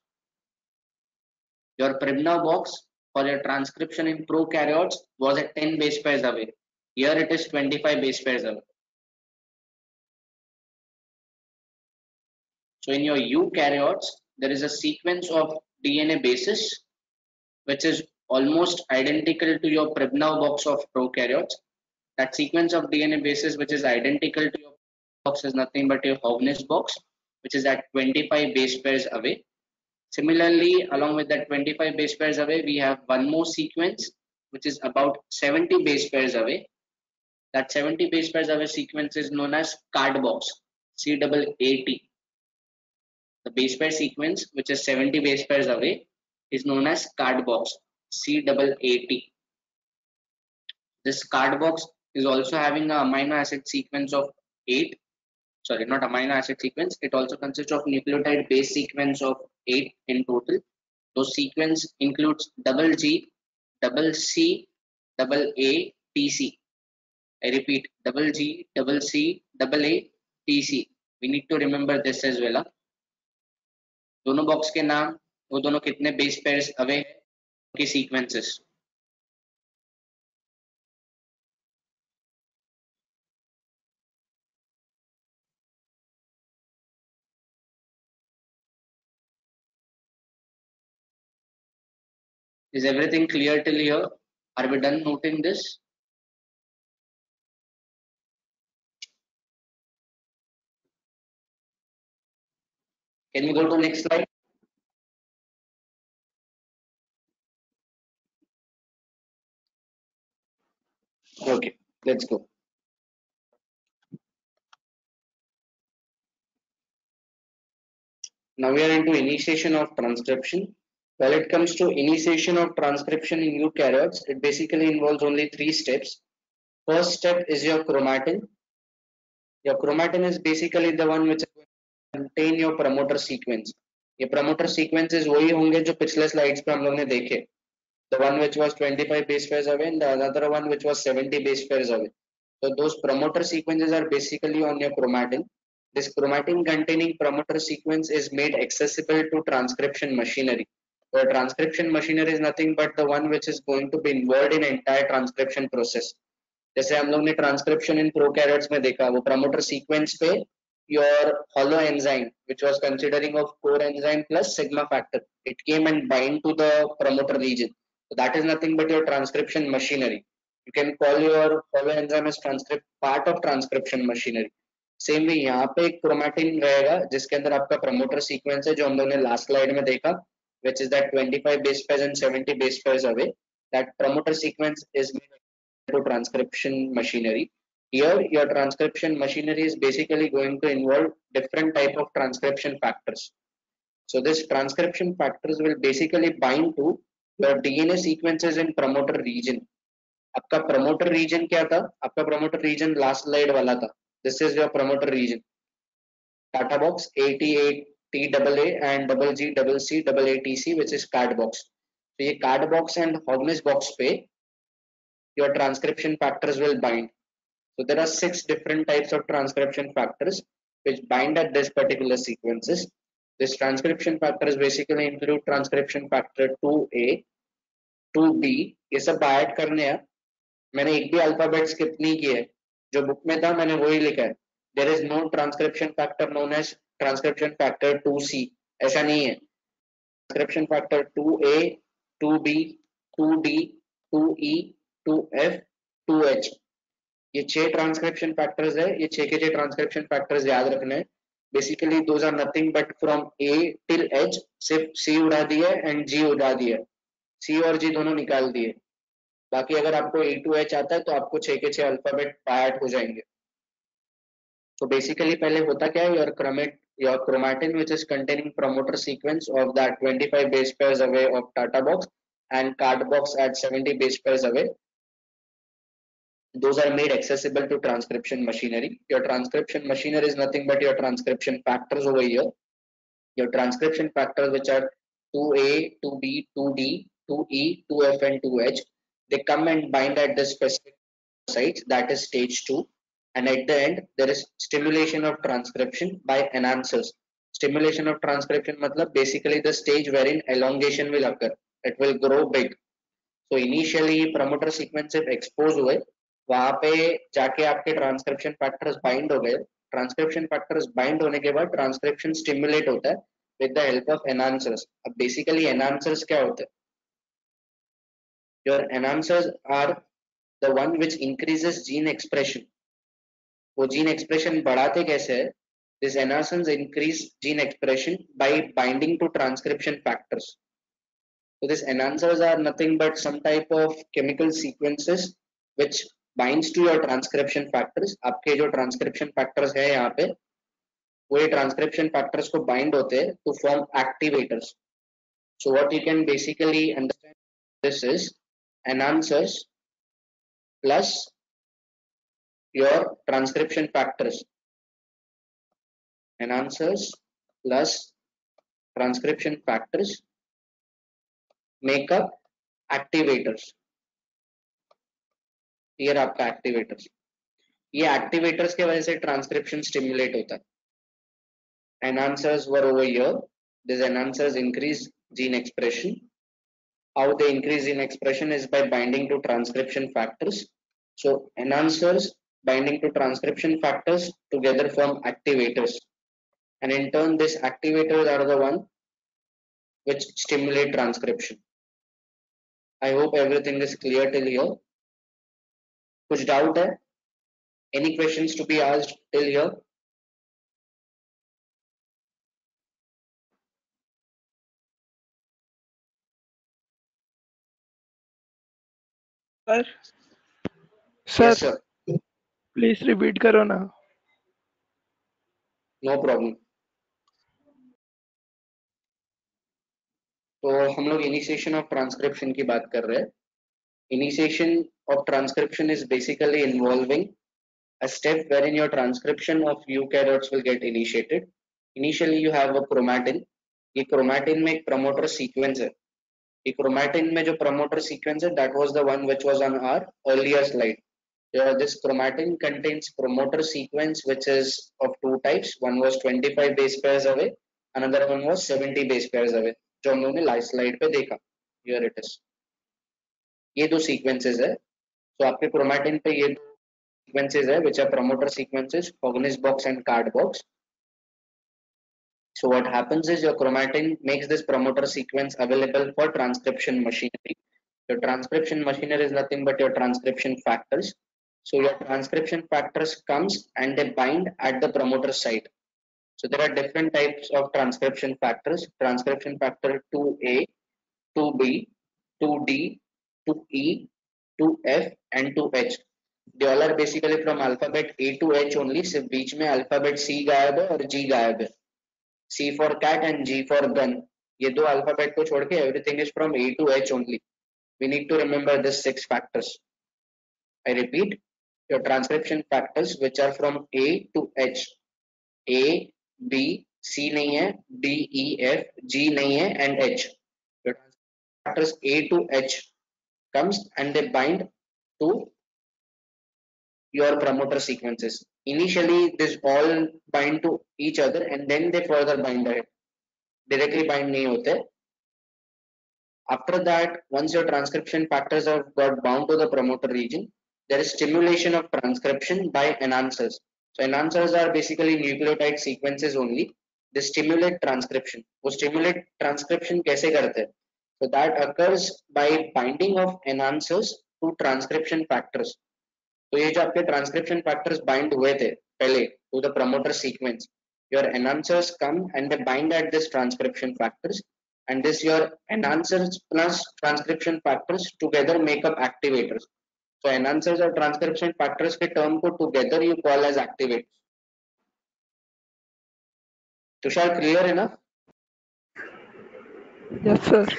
Your Pribna box for your transcription in prokaryotes was at 10 base pairs away. Here it is 25 base pairs away. So in your eukaryotes, there is a sequence of DNA bases which is almost identical to your Pribna box of prokaryotes. That sequence of DNA bases which is identical to your box is nothing but your Ognis box, which is at 25 base pairs away. Similarly, along with that 25 base pairs away, we have one more sequence which is about 70 base pairs away. That 70 base pairs away sequence is known as card box, CAAT. The base pair sequence, which is 70 base pairs away, is known as card box, CAAT. This card box is also having an amino acid sequence of 8. Sorry, not amino acid sequence. It also consists of nucleotide base sequence of 8 in total. Those sequence includes double G, double C, double A, TC. I repeat, double G, double C, double A, TC. We need to remember this as well. दोनों box के नाम, वो दोनों कितने base pairs away हैं, उनकी sequences. Is everything clear till here? Are we done noting this? Can we go to next slide? Okay, let's go. Now we are into initiation of transcription. When it comes to initiation of transcription in eukaryotes, it basically involves only 3 steps. First step is your chromatin. Your chromatin is basically the one which contain your promoter sequence. ये promoter sequences वही होंगे जो पिछले slides पे हम लोग ने देखे. The one which was 25 base pairs away and the other one which was 70 base pairs away. So those promoter sequences are basically on your chromatin. This chromatin containing promoter sequence is made accessible to transcription machinery. The transcription machinery is nothing but the one which is going to be involved in entire transcription process. जैसे हम लोग ने transcription in prokaryotes में देखा, वो promoter sequence पे your holoenzyme which was considering of core enzyme plus sigma factor, it came and bind to the promoter region. So that is nothing but your transcription machinery. You can call your holoenzyme as part of transcription machinery. Same भी यहाँ पे एक chromatin रहेगा जिसके अंदर आपका promoter sequence है जो हम लोगों ने लास्ट स्लाइड में देखा, which is that 25 base pairs and 70 base pairs away. That promoter sequence is made to transcription machinery. Here your transcription machinery is basically going to involve different type of transcription factors. So this transcription factors will basically bind to your DNA sequences in promoter region. आपका promoter region क्या था? आपका promoter region last slide वाला था. This is your promoter region. Tata box ATATAA and double G double C double ATC, which is card box. So ये card box and Ognis box पे your transcription factors will bind. So there are 6 different types of transcription factors which bind at this particular sequences. This transcription factors basically include transcription factor 2A, 2B. ये सब add करने हैं. मैंने एक भी alphabet skip नहीं किया है, जो बुक में था मैंने वही लिखा है. There is no transcription factor known as transcription factor 2C. ऐसा नहीं है. Transcription factor 2A, 2B, 2D, 2E, 2F, 2H. ये 6 ट्रांसक्रिप्शन फैक्टर्स है. ये 6 के 6 ट्रांसक्रिप्शन फैक्टर्स याद रखने हैं. Basically those are nothing but from A till H. सिर्फ C उड़ा दिया एंड G उड़ा दिया. C और G दोनों निकाल दिए. बाकी अगर आपको A to H आता है तो आपको 6 के 6 अल्फाबेट ऐड हो जाएंगे. तो बेसिकली पहले होता क्या है, your chromatin which is containing promoter sequence of that 25 base pairs away of Tata box and card box at 70 base pairs away. those are made accessible to transcription machinery. Your transcription machinery is nothing but your transcription factors over here. Your transcription factors, which are 2A, 2B, 2D, 2E, 2F and 2H, they come and bind at the specific sites, that is stage 2. And at the end, there is stimulation of transcription by enhancers. Stimulation of transcription matlab basically the stage wherein elongation will occur. It will grow big. So initially promoter sequence जब expose हुए, वहां पे जाके आपके transcription factors bind हो गए. Transcription factors bind होने के बाद ट्रांसक्रिप्शन स्टिमुलेट होता है with the help of enhancers. अब बेसिकली एनहांसर्स क्या होते हैं? Your enhancers are the one which increases gene expression. वो जीन एक्सप्रेशन बढ़ाते कैसे है? This enhancers increase gene expression by binding to transcription factors. So these enhancers are nothing but some type of chemical sequences which binds to your transcription factors. आपके जो transcription factors है यहाँ पे, वो ये transcription factors को bind होते हैं to form activators. So what you can basically understand this is enhancers plus your transcription factors. Enhancers plus transcription factors make up activators. Here आपका activators. ये activators के वजह से transcription stimulate होता है. Enhancers were over here. These enhancers increase gene expression. How they increase gene expression is by binding to transcription factors. So enhancers binding to transcription factors together form activators. And in turn, these activators are the one which stimulate transcription. I hope everything is clear till here. कुछ doubt है? Any questions to be asked till here? Sir Yes, sir. Please repeat करो ना. No problem. तो हम लोग initiation of transcription की बात कर रहे हैं. Initiation of transcription is basically involving a step wherein your transcription of eukaryotes will get initiated. Initially you have a chromatin. ये chromatin में एक promoter sequence है. ये chromatin में जो promoter sequence है, that was the one which was on our earlier slide. This chromatin contains promoter sequence which is of two types. One was 25 base pairs away, another one was 70 base pairs away. जो हम लोगों ने last slide पे देखा. Here it is. ये दो sequences है. तो आपके क्रोमैटिन पे ये sequences है which are promoter sequences, Cognizant box and card box. So what happens is your chromatin makes this promoter sequence available for transcription machinery. Your transcription machinery is nothing but your transcription factors. So your transcription factors comes and they bind at the promoter site. So there are different types of transcription factors. Transcription factor 2A, 2B, 2D, 2E, 2F and 2H. They all are basically from alphabet A to H only. सिर्फ बीच में alphabet C गायब है और G गायब है. C for cat and G for gun. ये दो alphabet को छोड़ के everything is from A to H only. We need to remember this 6 factors. I repeat, your transcription factors which are from A to H. A, B, C नहीं है, D, E, F, G नहीं है and H. Your factors A to H comes and they bind to your promoter sequences. Initially, this all bind to each other and then they further bind ahead. Directly bind नहीं होते. After that, once your transcription factors have got bound to the promoter region, there is stimulation of transcription by enhancers. So enhancers are basically nucleotide sequences only. They stimulate transcription. वो stimulate transcription कैसे करते हैं? So that occurs by binding of enhancers to transcription factors. तो ये जो आपके transcription factors bind हुए थे पहले to the promoter sequence, your enhancers come and they bind at this transcription factors and this your enhancers plus transcription factors together make up activators. So enhancers और transcription factors के term को together you call as activators. Tushar clear है ना? Yes sir.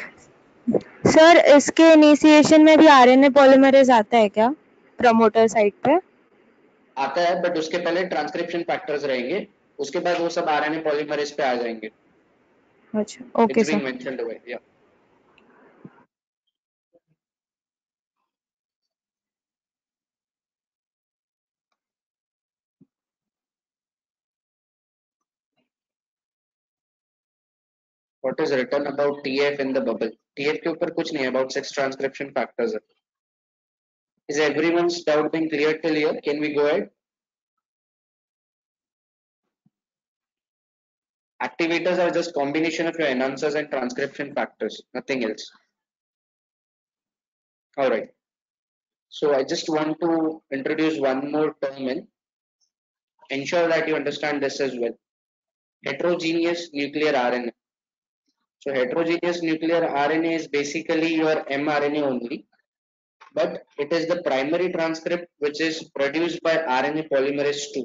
Sir इसके initiation में भी RNA polymerase आता है क्या? प्रमोटर साइड पे आता है, बट उसके पहले ट्रांसक्रिप्शन फैक्टर्स रहेंगे, उसके बाद वो सब आरएनए पॉलीमरेज पे आ जाएंगे. अच्छा okay It's being sir mentioned over here. What is written about TF in the bubble? TF के ऊपर कुछ नहीं है, about 6 transcription factors है. Is everyone's doubt being clear till here? Can we go ahead? Activators are just combination of your enhancers and transcription factors, nothing else. All right. So I just want to introduce one more term in. Ensure that you understand this as well. Heterogeneous nuclear RNA. So heterogeneous nuclear RNA is basically your mRNA only, but it is the primary transcript which is produced by RNA polymerase 2.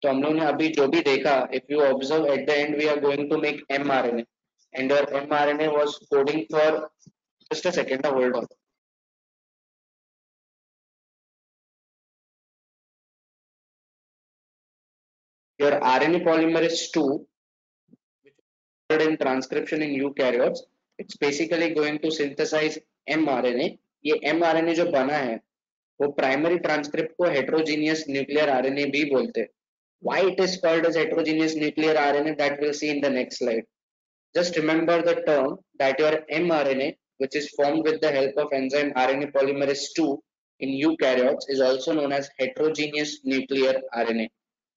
तो हम लोग ने अभी जो भी देखा, if you observe at the end we are going to make mRNA, and your mRNA was coding for, just a second, hold on. Your RNA polymerase 2, which is in transcription in eukaryotes, it's basically going to synthesize mRNA. ये mRNA जो बना है वो primary transcript को heterogeneous nuclear RNA भी बोलते हैं. Why it is called as heterogeneous nuclear RNA, that we'll see in the next slide. Just remember the term that your mRNA, which is formed with the help of enzyme RNA polymerase 2 in eukaryotes, is also known as heterogeneous nuclear RNA,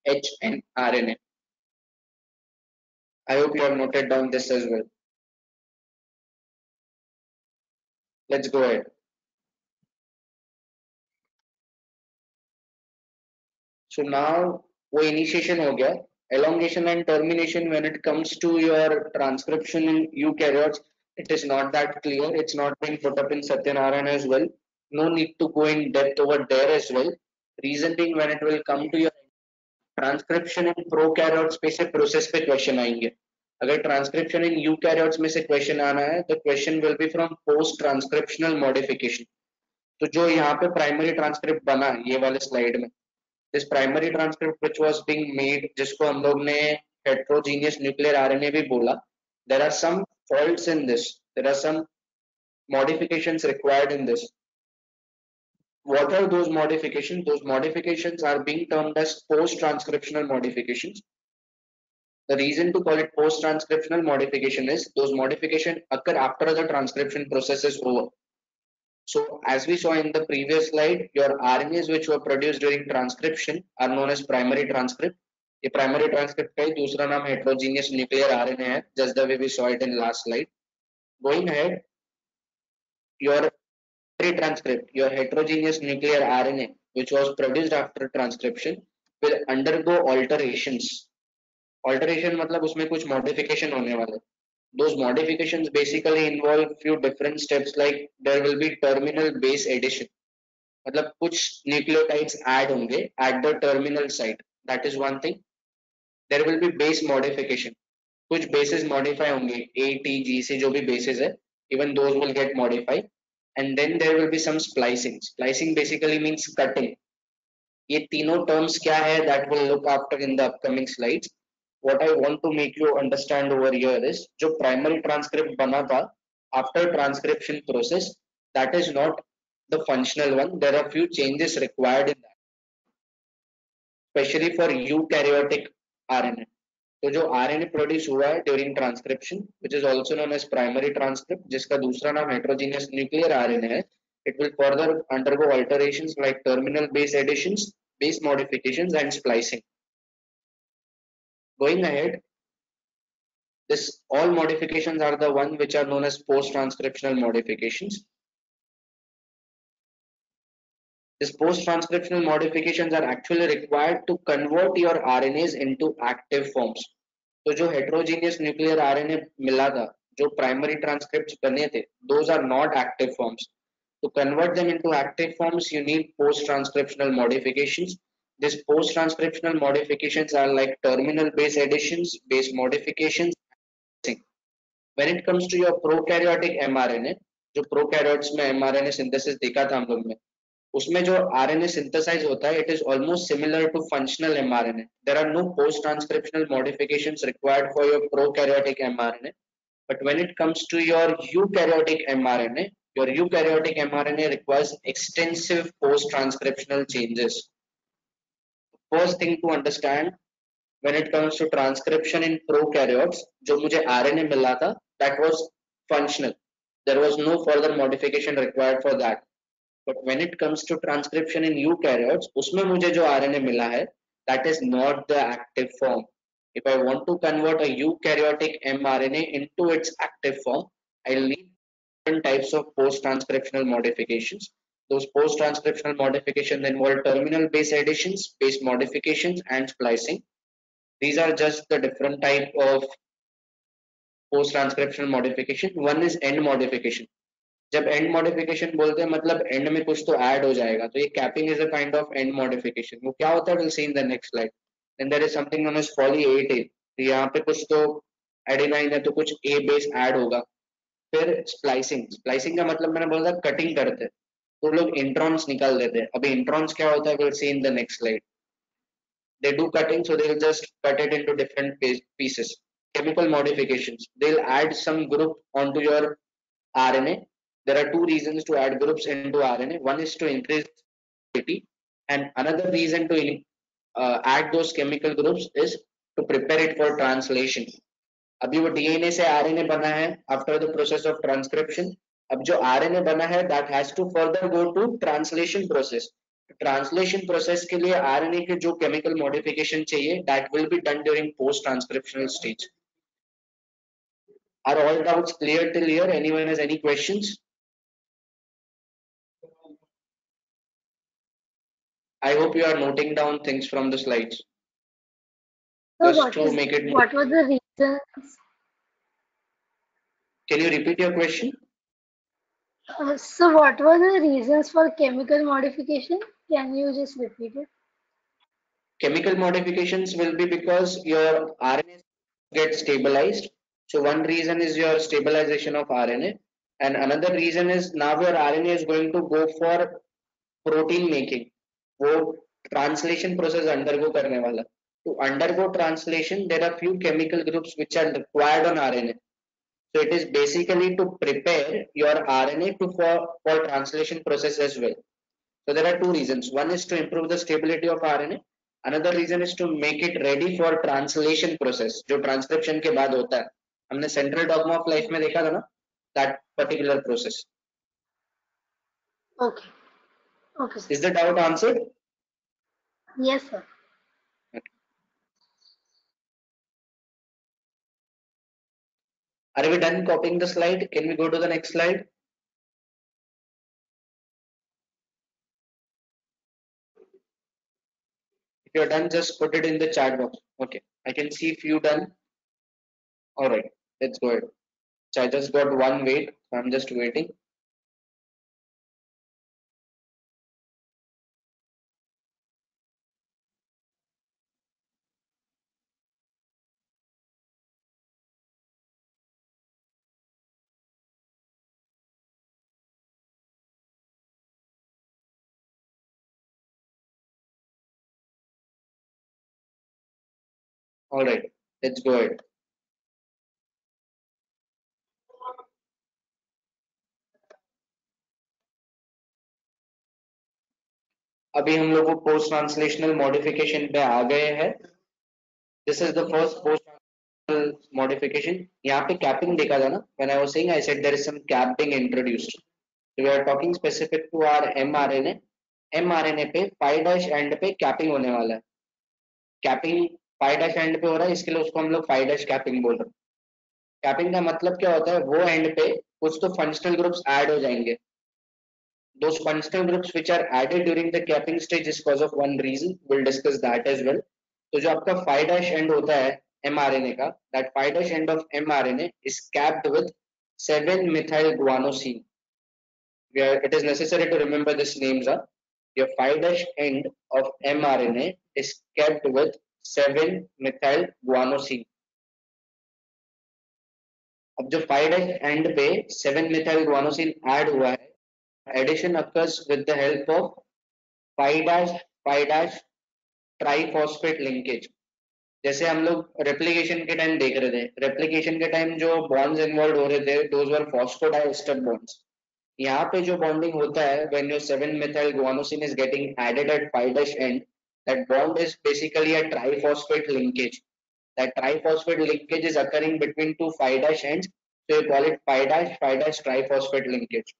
hnRNA. I hope you have noted down this as well. Let's go ahead. So now वो initiation हो गया. Elongation and termination when it comes to your transcription in eukaryotes, it is not that clear. It's not being put up in Satyanarayana as well. No need to go in depth over there as well. Reason being, when it will come to your transcription in prokaryotes पे से process पे question आएंगे. अगर transcription in eukaryotes में से question आना है तो question will be from post transcriptional modification. तो जो यहाँ पे प्राइमरी ट्रांसक्रिप्ट बना ये वाले स्लाइड में, this primary transcript which was being made, जिसको हम लोग ने हेट्रोजीनियस न्यूक्लियर आरएनए भी बोला, there are some faults in this, there are some modifications required in this. What are those modifications? Those modifications are being termed as post-transcriptional modifications. The reason to call it post-transcriptional modification is those modifications occur after the transcription process is over. So as we saw in the previous slide, your RNAs which were produced during transcription are known as primary transcript. ये primary transcript का ही दूसरा नाम heterogeneous nuclear RNA है, just the way we saw it in last slide. Going ahead, your transcript, your heterogeneous nuclear RNA, which was produced after transcription, will undergo alterations. Alteration मतलब उसमें कुछ modification होने वाले. Those modifications basically involve few different steps, like there will be terminal base addition. मतलब कुछ nucleotides add होंगे at the terminal site. That is one thing. There will be base modification. कुछ bases modify होंगे, A, T, G से जो भी bases है, even those will get modified. And then there will be some splicing. Splicing basically means cutting. ये तीनों terms क्या है, that will look after in the upcoming slides. What I want to make you understand over here is जो primary transcript बना था after transcription process, that is not the functional one. There are few changes required in that, especially for eukaryotic RNA. तो जो RNA produce हुआ है during transcription, which is also known as primary transcript, जिसका दूसरा नाम heterogeneous nuclear RNA है, it will further undergo alterations like terminal base additions, base modifications and splicing. Going ahead, this all modifications are the one which are known as post-transcriptional modifications. These post-transcriptional modifications are actually required to convert your RNAs into active forms. तो जो heterogeneous nuclear RNA मिला था, जो primary transcripts बने थे, those are not active forms. To convert them into active forms, you need post-transcriptional modifications. These post-transcriptional modifications are like terminal base additions, base modifications. When it comes to your prokaryotic mRNA, जो prokaryotes में mRNA synthesis देखा था हम लोग ने, उसमें जो RNA synthesize होता है, it is almost similar to functional mRNA. There are no post-transcriptional modifications required for your prokaryotic mRNA. But when it comes to your eukaryotic mRNA, your eukaryotic mRNA requires extensive post-transcriptional changes. First thing to understand when it comes to transcription in prokaryotes, जो मुझे RNA मिला था, that was functional. There was no further modification required for that. But when it comes to transcription in eukaryotes, उसमें मुझे जो RNA मिला है, that is not the active form. If I want to convert a eukaryotic mRNA into its active form, I'll need different types of post-transcriptional modifications. Those post-transcriptional modifications involve terminal base additions, base modifications, and splicing. These are just the different type of post-transcriptional modification. One is end modification. जब end modification बोलते हैं मतलब end में कुछ तो add हो जाएगा, तो ये capping is a kind of end modification. वो क्या होता है we'll see in the next slide. Then there is something known as poly A tail. तो यहाँ पे कुछ तो adenine है तो कुछ A base add होगा. फिर splicing का मतलब मैंने बोला था cutting करते हैं, तो लोग introns निकाल देते हैं. अभी introns क्या होता है we'll see in the next slide. They do cutting, so they will just cut it into different pieces. Chemical modifications, they'll add some group onto your RNA. There are two reasons to add groups into RNA. One is to increase stability, and another reason to add those chemical groups is to prepare it for translation. अभी वो DNA से RNA बना है after the process of transcription. अब जो RNA बना है that has to further go to translation process. Translation process के लिए आरएनए के जो केमिकल मॉडिफिकेशन चाहिए that will be done during post transcriptional stage. Are all doubts clear till here? Anyone has any questions? I hope you are noting down things from the slides. So Just to make it more. what were the reasons? Can you repeat your question? So what were the reasons for chemical modification? Can you just repeat it? Chemical modifications will be because your RNA gets stabilized. So one reason is your stabilization of RNA, and another reason is now your RNA is going to go for protein making. वो translation process undergo करने वाला. To undergo translation, there are few chemical groups which are required on RNA. So it is basically to prepare your RNA for translation process as well. So there are two reasons. One is to improve the stability of RNA. Another reason is to make it ready for translation process, जो transcription के बाद होता है. हमने central dogma of life में देखा था ना, that particular process. Okay. Okay, sir. Is the doubt answered? Yes, sir. Are we done copying the slide? Can we go to the next slide? If you're done, just put it in the chat box. Okay, I can see if you done. All right, let's go ahead. So I just got one wait. I'm just waiting. All right, let's go ahead. अभी हम लोग post translational modification पे आ गए हैं. This is the first post modification. यहाँ पे capping देखा था ना. When I was saying I said there is some cap being introduced. We are talking specific to our mRNA पे 5' एंड पे कैपिंग होने वाला है. कैपिंग 5' एंड पे हो रहा है, इसके लिए उसको हम लोग 5' कैपिंग बोल रहे हैं. कैपिंग का मतलब क्या होता है? वो एंड पे कुछ तो फंक्शनल ग्रुप्स ऐड हो जाएंगे. Those functional groups which are added during the capping stage is cause of one reason. We'll discuss that as well. तो जो आपका 5' end होता है mRNA का, that 5' end of mRNA is capped with 7-methyl guanosine. Where it is necessary to remember these names are. Your 5' end of mRNA is capped with 7-methyl guanosine. अब जो 5' end पे 7-methyl guanosine add हुआ है, addition occurs with the help of pi dash triphosphate linkage. जैसे हम लोग replication के time देख रहे थे, रेप्लिकेशन के टाइम जो बॉन्ड्स इन्वॉल्व हो रहे थे दोज वर फॉस्फोडाइस्टर बॉन्ड्स। यहाँ पे जो बॉन्डिंग होता है when your 7 methyl guanosine is getting added at pi dash end, that bond is basically a triphosphate linkage. That triphosphate linkage is occurring between two pi dash ends, so you call it pi dash triphosphate linkage.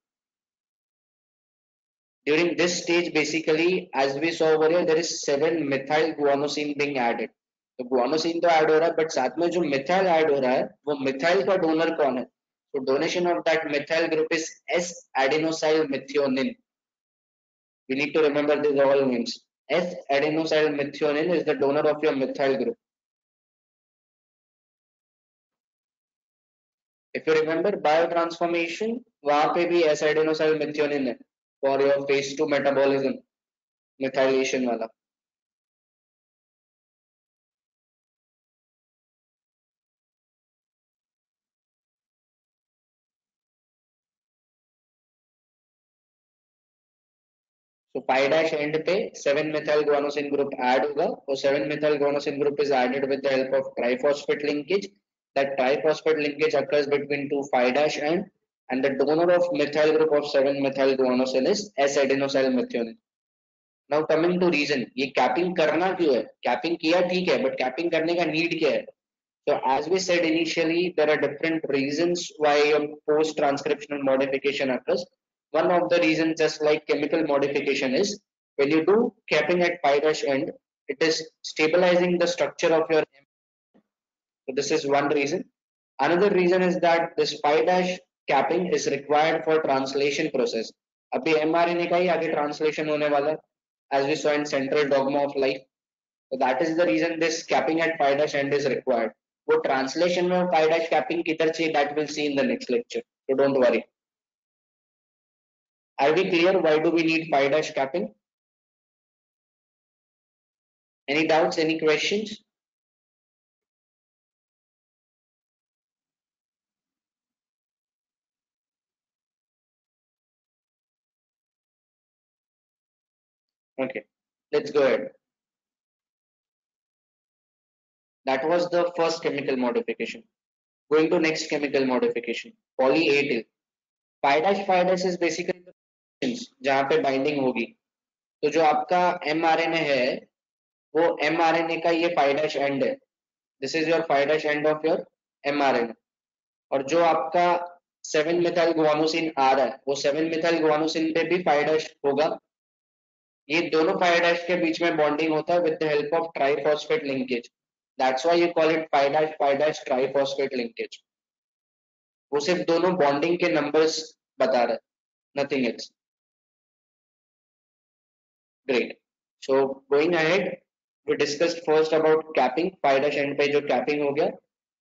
During this stage, basically, as we saw over here, there is 7 methyl guanosine being added. तो guanosine तो add हो रहा है, but साथ में जो methyl add हो रहा है वो मिथाइल का डोनर कौन है? So donation of that methyl group is S-adenosyl methionine. We need to remember these all names. S-adenosyl methionine is the donor of your methyl group. If you remember biotransformation, वहाँ पे भी S-adenosyl methionine है for your phase 2 metabolism, methylation वाला. So pi dash end पे 7 methyl guanosine group add होगा और 7 methyl guanosine group is added with the help of triphosphate linkage. That triphosphate linkage occurs between two pi dash end and the donor of methyl group of 7 methyl guanosine is S-adenosyl methionine. Now coming to reason, ये capping करना क्यों है? Capping किया ठीक है, but capping करने का need क्या है? So as we said initially, there are different reasons why a post-transcriptional modification occurs. One of the reasons, just like chemical modification, is when you do capping at pi dash end, it is stabilizing the structure of your mRNA. So this is one reason. Another reason is that this pi dash capping is required for translation process. अभी mRNA का ही आगे translation होने वाला है, as we saw in central dogma of life. So that is the reason this capping at pi dash end is required. वो translation में pi dash capping किधर चाहिए, that we'll see in the next lecture. So don't worry. Are we clear why do we need pi dash capping? Any doubts, any questions? Okay, let's go ahead. That was the first chemical modification. Going to next chemical modification, polyatyl. Pi dash is basically the positions जहाँ पे binding होगी. तो जो आपका mRNA है वो mRNA का ये pi dash end है. This is your pi dash end of your mRNA. और जो आपका 7 methyl guanosine आ रहा है वो 7 methyl guanosine पे भी pi dash होगा. ये दोनों pi dash के बीच में bonding होता है with the help of triphosphate linkage. That's why you call it pi dash triphosphate linkage. वो सिर्फ दोनों bonding के numbers बता रहा है, nothing else. Great. So going ahead, we discussed first about capping, pi dash end पे जो capping हो गया.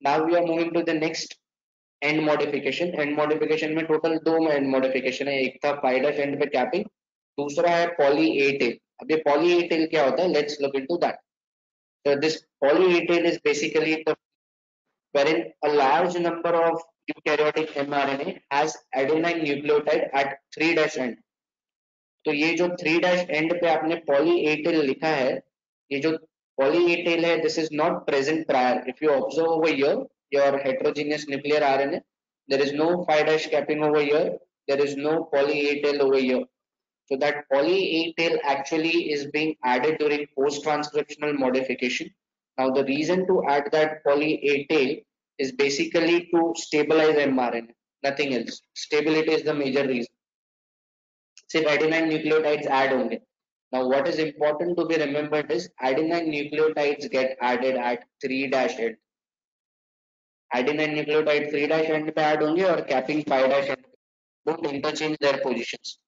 Now we are moving to the next end modification. End modification में total दो end modification है. एक था pi dash end पे capping, दूसरा है polyatyl. अब ये polyatyl क्या होता है? Let's look into that. So this polyatyl is basically the wherein a large number of eukaryotic mRNA has adenine nucleotide at 3 dash end. तो ये जो 3 dash end पे आपने polyatyl लिखा है, ये जो polyatyl है, this is not present prior. If you observe over here, your heterogeneous nuclear RNA, there is no 5 dash capping over here, there is no polyatyl over here. So that polyatyl actually is being added during post-transcriptional modification. Now the reason to add that polyatyl is basically to stabilize mRNA, nothing else. Stability is the major reason. सिर्फ adenine nucleotides add होंगे. Now what is important to be remembered is adenine nucleotides get added at 3 dash end. Adenine nucleotide 3 dash end पे add होंगे और capping 5 dash end. Don't interchange their positions.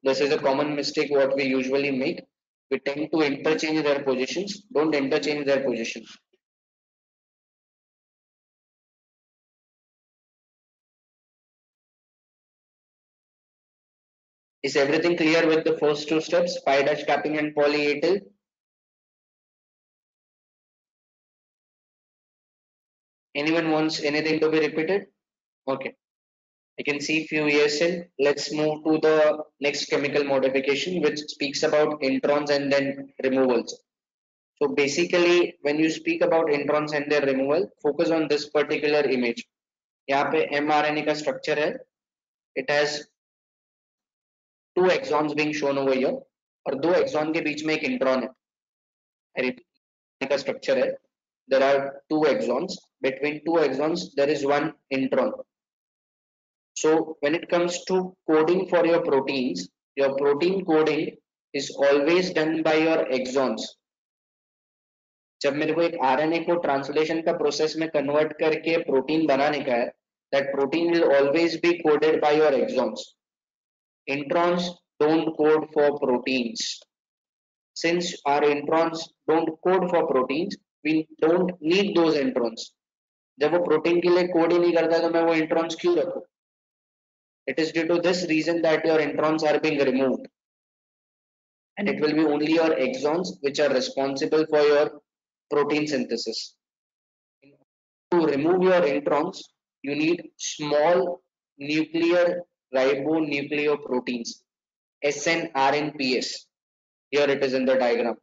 This is a common mistake what we usually make. We tend to interchange their positions. Don't interchange their positions. Is everything clear with the first two steps, pi dash capping and polyatyl? Anyone wants anything to be repeated? Okay. I can see few years in. Let's move to the next chemical modification, which speaks about introns and then removals. So basically, when you speak about introns and their removal, focus on this particular image. यहाँ पे mRNA का structure है. It has two exons being shown over here, और दो exon के बीच में एक intron है. I repeat, का structure है. There are two exons. Between two exons, there is one intron. So when it comes to coding for your proteins, your protein coding is always done by your exons. जब मेरे को एक RNA को translation का process में convert करके protein बनाने का है, that protein will always be coded by your exons. Introns don't code for proteins. Since our introns don't code for proteins, we don't need those introns. जब वो protein के लिए कोड ही नहीं करता तो मैं वो इंट्रॉन्स क्यों रखूं? It is due to this reason that your introns are being removed, and it will be only your exons which are responsible for your protein synthesis. To remove your introns, you need small nuclear ribonucleoproteins, SNRNPS. Here it is in the diagram.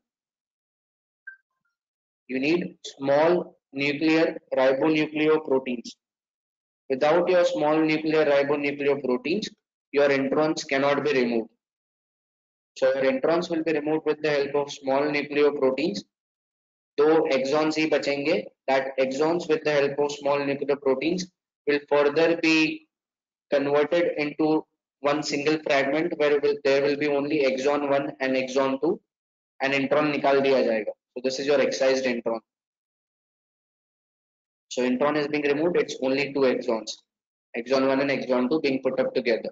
You need small nuclear ribonucleoproteins. Without your small nuclear ribonucleoproteins, your introns cannot be removed. So your introns will be removed with the help of small nucleoproteins. दो exons ही बचेंगे. That exons with the help of small nucleoproteins will further be converted into one single fragment where there will be only exon 1 and exon 2, and intron निकाल दिया जाएगा. So this is your excised intron. So intron is being removed. It's only two exons, exon 1 and exon 2 being put up together.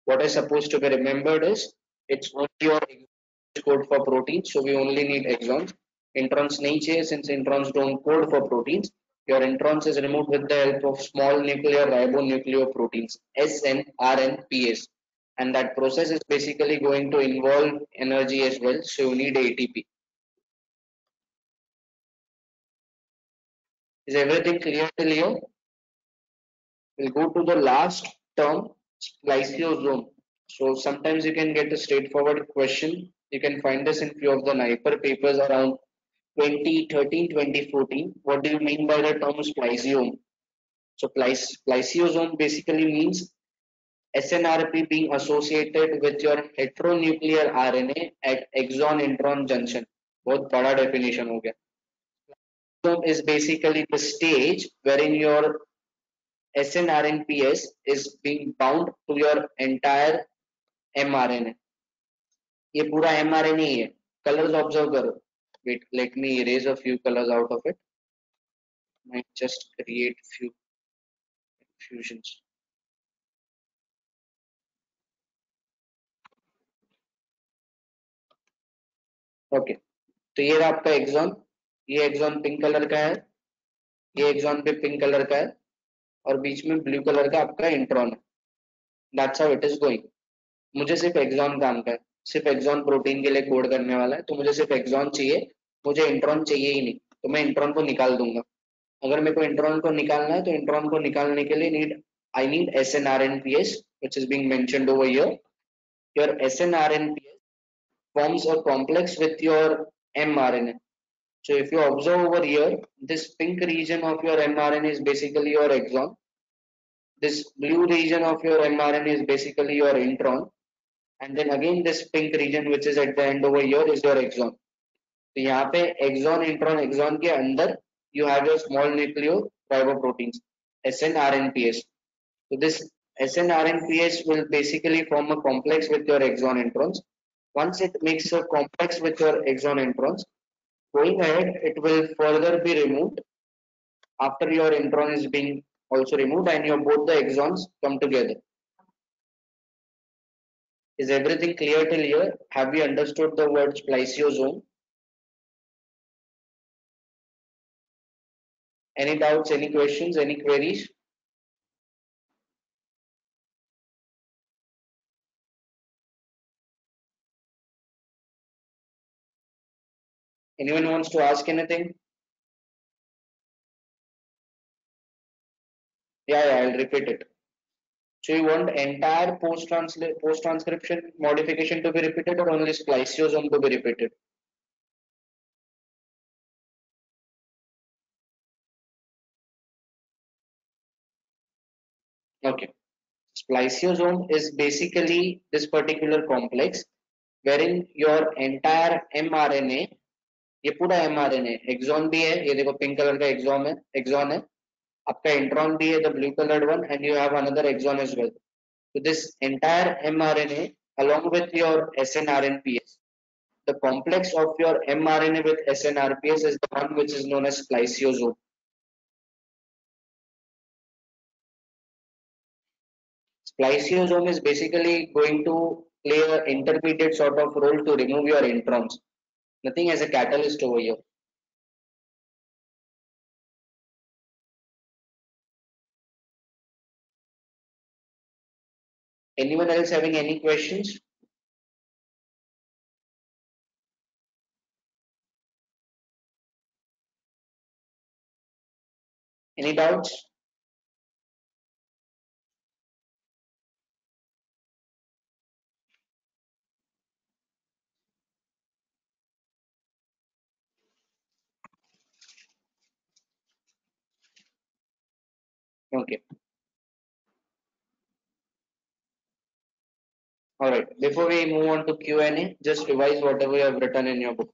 What is supposed to be remembered is it's only your code for proteins, so we only need exons. Introns nahi chahiye, since introns don't code for proteins. Your introns is removed with the help of small nuclear ribonucleoproteins, SNRNPS, and that process is basically going to involve energy as well, so you need ATP. Is everything clear till here? We'll go to the last term, spliceosome. So sometimes you can get a straightforward question. You can find this in few of the NIPER papers around 2013, 2014. What do you mean by the term spliceosome? So spliceosome basically means SNRP being associated with your heteronuclear RNA at exon intron junction. बहुत बड़ा definition हो गया. Spliceosome is basically the stage wherein your SNRNPS is being bound to your entire mRNA. ये पूरा mRNA ही है. Colors observe करो. Wait, let me erase a few colors out of it. Might just create few confusions. Okay, तो ये रहा आपका axon. ये axon pink colour का है, ये एक्सॉन पे पिंक कलर का है, और बीच में ब्लू कलर का आपका इंट्रॉन है. That's how it is going. मुझे सिर्फ एक्सॉन काम का है, सिर्फ एक्सॉन प्रोटीन के लिए कोड करने वाला है, तो मुझे सिर्फ एक्सॉन चाहिए, मुझे इंट्रॉन चाहिए ही नहीं, तो मैं इंट्रॉन को निकाल दूंगा. अगर मेरे को इंट्रॉन को निकालना है तो इंट्रॉन को निकालने के लिए I need SNRNPS, which is being mentioned over here. Your SNRNPS forms a complex with your mRNA. So if you observe over here, this pink region of your mRNA is basically your exon. This blue region of your mRNA is basically your intron. And then again this pink region which is at the end over here is your exon. तो यहाँ पे exon, intron, exon के अंदर you have your small nucleoriboproteins, SNRNPS. So this SNRNPS will basically form a complex with your exon introns. Once it makes a complex with your exon introns, going ahead, it will further be removed after your intron is being also removed and your both the exons come together. Is everything clear till here? Have we understood the word spliceosome? Any doubts, any questions, any queries? Anyone wants to ask anything? Yeah, I'll repeat it. So you want entire post transcription modification to be repeated or only spliceosome to be repeated? Okay. Spliceosome is basically this particular complex wherein your entire mRNA, ये पूरा mRNA exon भी है, ये देखो pink colour का exon है, आपका intron भी है, the blue colored one, and you have another exon as well. So this entire mRNA along with your snRNPS, the complex of your mRNA with snRPS is the one which is known as spliceosome. Spliceosome is basically going to play an intermediate sort of role to remove your introns. Nothing as a catalyst over here. Anyone else having any questions? Any doubts? Okay. All right. Before we move on to Q&A, just revise whatever you have written in your book.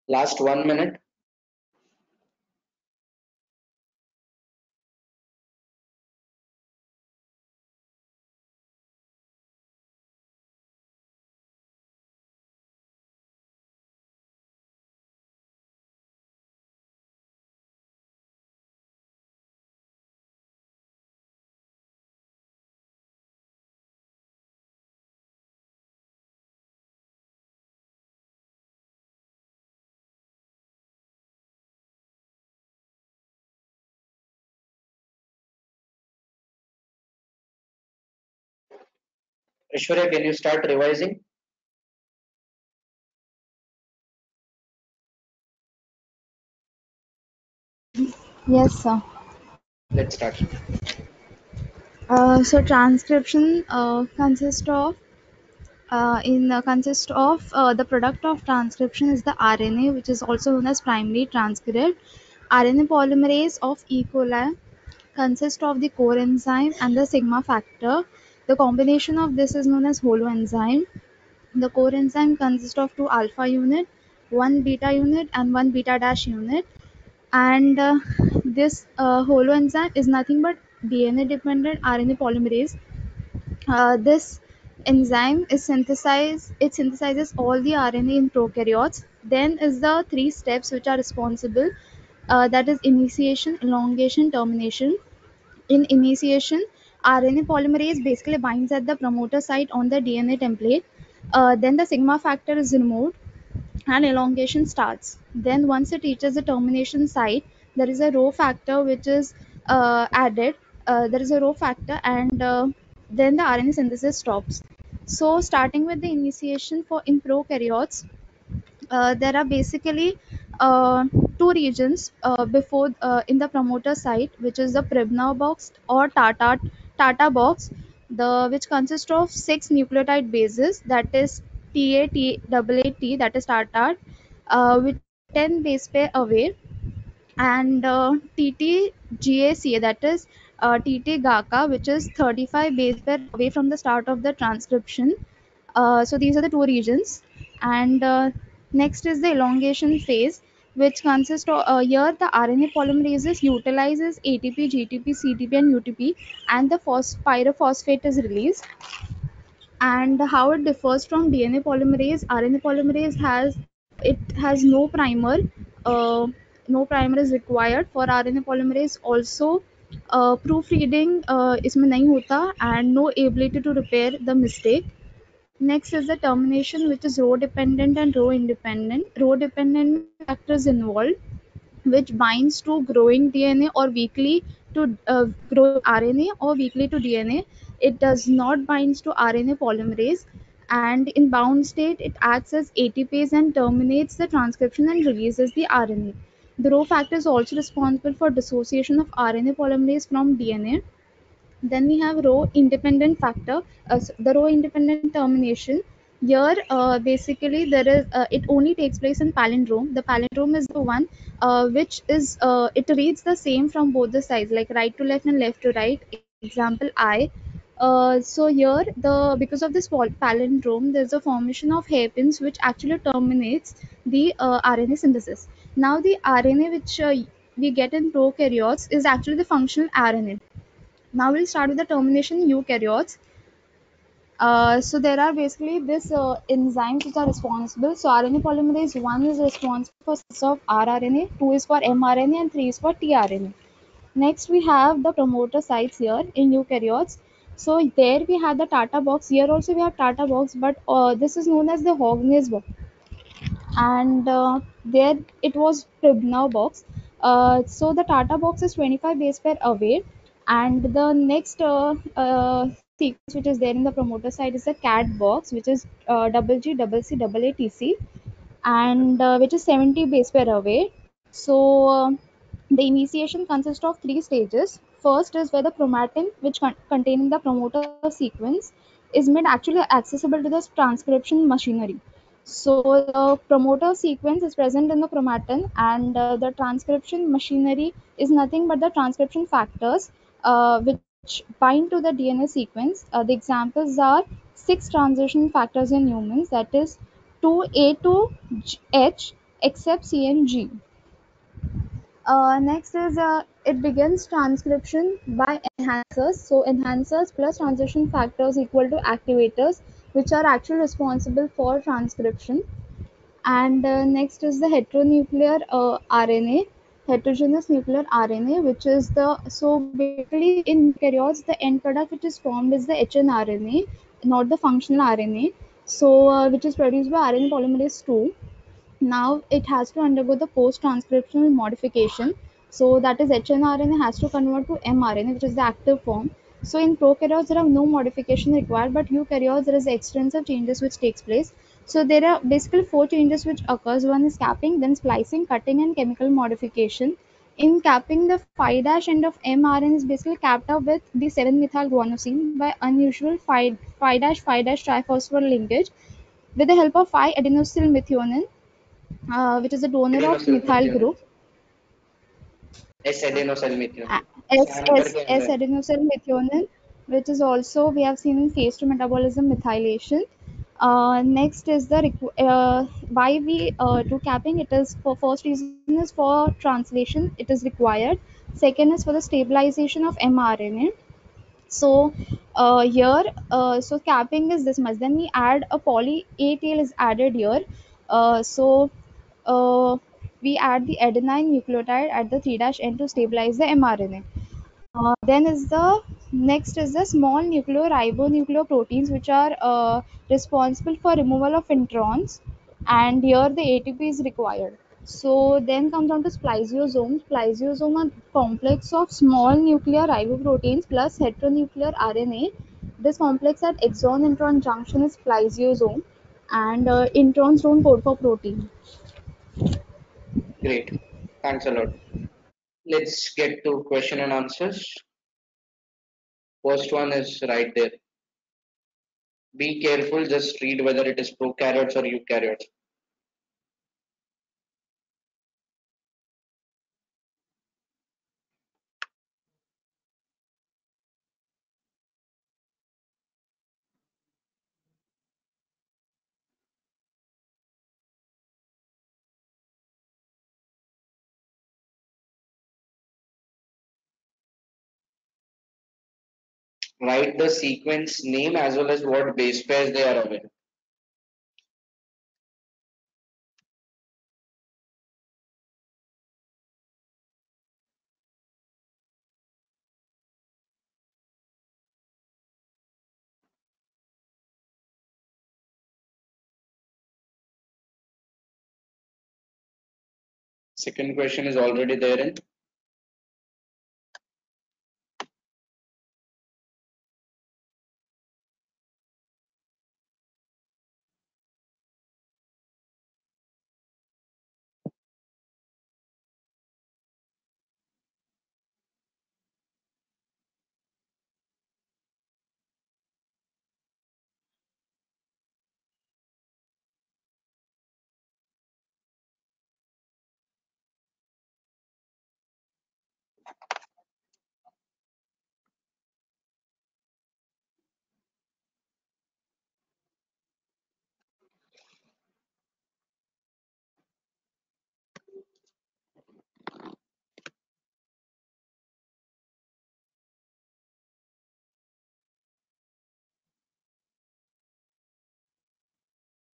Last 1 minute. Aishwarya, can you start revising? Yes, sir. Let's start. So transcription consists of the product of transcription is the RNA, which is also known as primary transcript. RNA polymerase of E. coli consists of the core enzyme and the sigma factor. The combination of this is known as holoenzyme. The core enzyme consists of two alpha unit, one beta unit, and one beta dash unit. And this holoenzyme is nothing but DNA dependent RNA polymerase. This enzyme is synthesized. It synthesizes all the RNA in prokaryotes. Then is the three steps which are responsible. That is initiation, elongation, termination. In initiation, RNA polymerase basically binds at the promoter site on the DNA template. Then the sigma factor is removed and elongation starts. Then once it reaches the termination site, there is a rho factor which is added. There is a rho factor, and then the RNA synthesis stops. So starting with the initiation for in prokaryotes, there are basically uh, two regions before in the promoter site, which is the Pribnow box or Tata box, the which consists of six nucleotide bases, that is TAT, that is Tata, with 10 base pair away, and TTGACA, that is TT-GACA, which is 35 base pair away from the start of the transcription. So these are the two regions, and next is the elongation phase, which consists of here the RNA polymerases utilizes ATP, GTP, CTP, and UTP, and the pyrophosphate is released. And how it differs from DNA polymerase, RNA polymerase has no primer. Uh, no primer is required for RNA polymerase. Also, proofreading इसमें नहीं होता, and no ability to repair the mistake. Next is the termination, which is row dependent and row independent. Row dependent factors involved, which binds to growing DNA or weakly to growing RNA or weakly to DNA. It does not binds to RNA polymerase, and in bound state it acts as ATPase and terminates the transcription and releases the RNA. The Rho factor is also responsible for dissociation of RNA polymerase from DNA. Then we have row independent factor, the row independent termination. Here, basically, there is it only takes place in palindrome. The palindrome is the one it reads the same from both the sides, like right to left and left to right. Example I. So here, the because of this palindrome, there's a formation of hairpins which actually terminates the RNA synthesis. Now, the RNA which we get in prokaryotes is actually the functional RNA. Now we'll start with the termination eukaryotes. So there are basically this enzymes which are responsible. So RNA polymerase 1 is responsible for synthesis of rRNA, 2 is for mRNA, and 3 is for tRNA. Next we have the promoter sites here in eukaryotes. So there we have the Tata box. Here also we have Tata box, but this is known as the Hogness box, and there it was Pribnow box. So the Tata box is 25 base pair away, and the next sequence which is there in the promoter side is the CAT box, which is double G double C double A T C, and which is 70 base pair away. So the initiation consists of three stages. First is where the chromatin, which containing the promoter sequence, is made actually accessible to the transcription machinery. So the promoter sequence is present in the chromatin, and the transcription machinery is nothing but the transcription factors which bind to the DNA sequence. The examples are six transition factors in humans, that is 2A to H except C and G. Next is it begins transcription by enhancers. So enhancers plus transition factors equal to activators, which are actually responsible for transcription. And next is the heteronuclear RNA, heterogeneous nuclear RNA, which is the, so basically in eukaryotes the end product which is formed is the hnRNA, not the functional RNA. So which is produced by RNA polymerase 2. Now it has to undergo the post transcriptional modification, so that is hnRNA has to convert to mRNA, which is the active form. So in prokaryotes there are no modification required, but eukaryotes there is extensive changes which takes place. So there are basically four changes which occurs. One is capping, then splicing, cutting, and chemical modification. In capping, the 5' end of mRNA is basically capped up with the 7-methyl guanosine by unusual 5' triphosphorus linkage with the help of 5-adenosylmethionine, which is a donor of Adenosyl methyl methionine, group. S-adenosine methionine. S SAM S करके S enzyme. adenosylmethionine, which is also we have seen in phase 2 metabolism methylation. Next is the why we do capping. It is for first reason is for translation. It is required. Second is for the stabilization of mRNA. So here, so capping is this much. Then we add a poly A tail is added here. So uh, we add the adenine nucleotide at the 3' end to stabilize the mRNA. Then is the next is the small nucleoribonucleoproteins, which are responsible for removal of introns, and here the ATP is required. So then comes on to spliceosomes. Spliceosome are complex of small nuclear riboproteins plus heteronuclear RNA. This complex at exon-intron junction is spliceosome, and introns don't code for protein. Great. Thanks a lot. Let's get to question and answers. First one is right there. Be careful, just read whether it is prokaryotes or eukaryotes. Write the sequence name as well as what base pairs they are aware. Second question is already there in.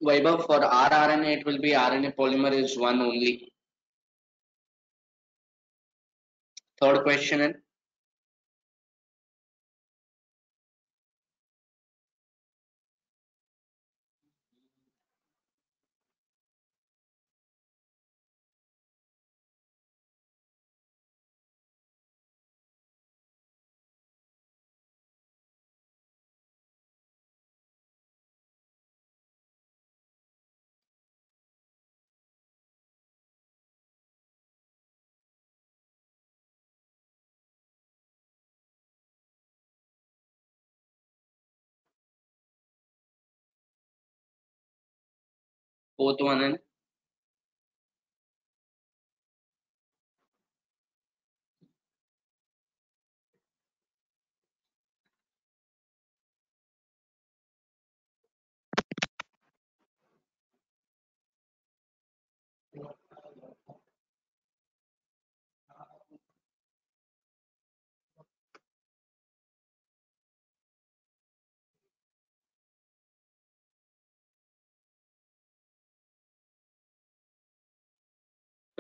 Vaibhav, for rRNA, it will be RNA polymerase 1 only. Third question in. Fourth one in.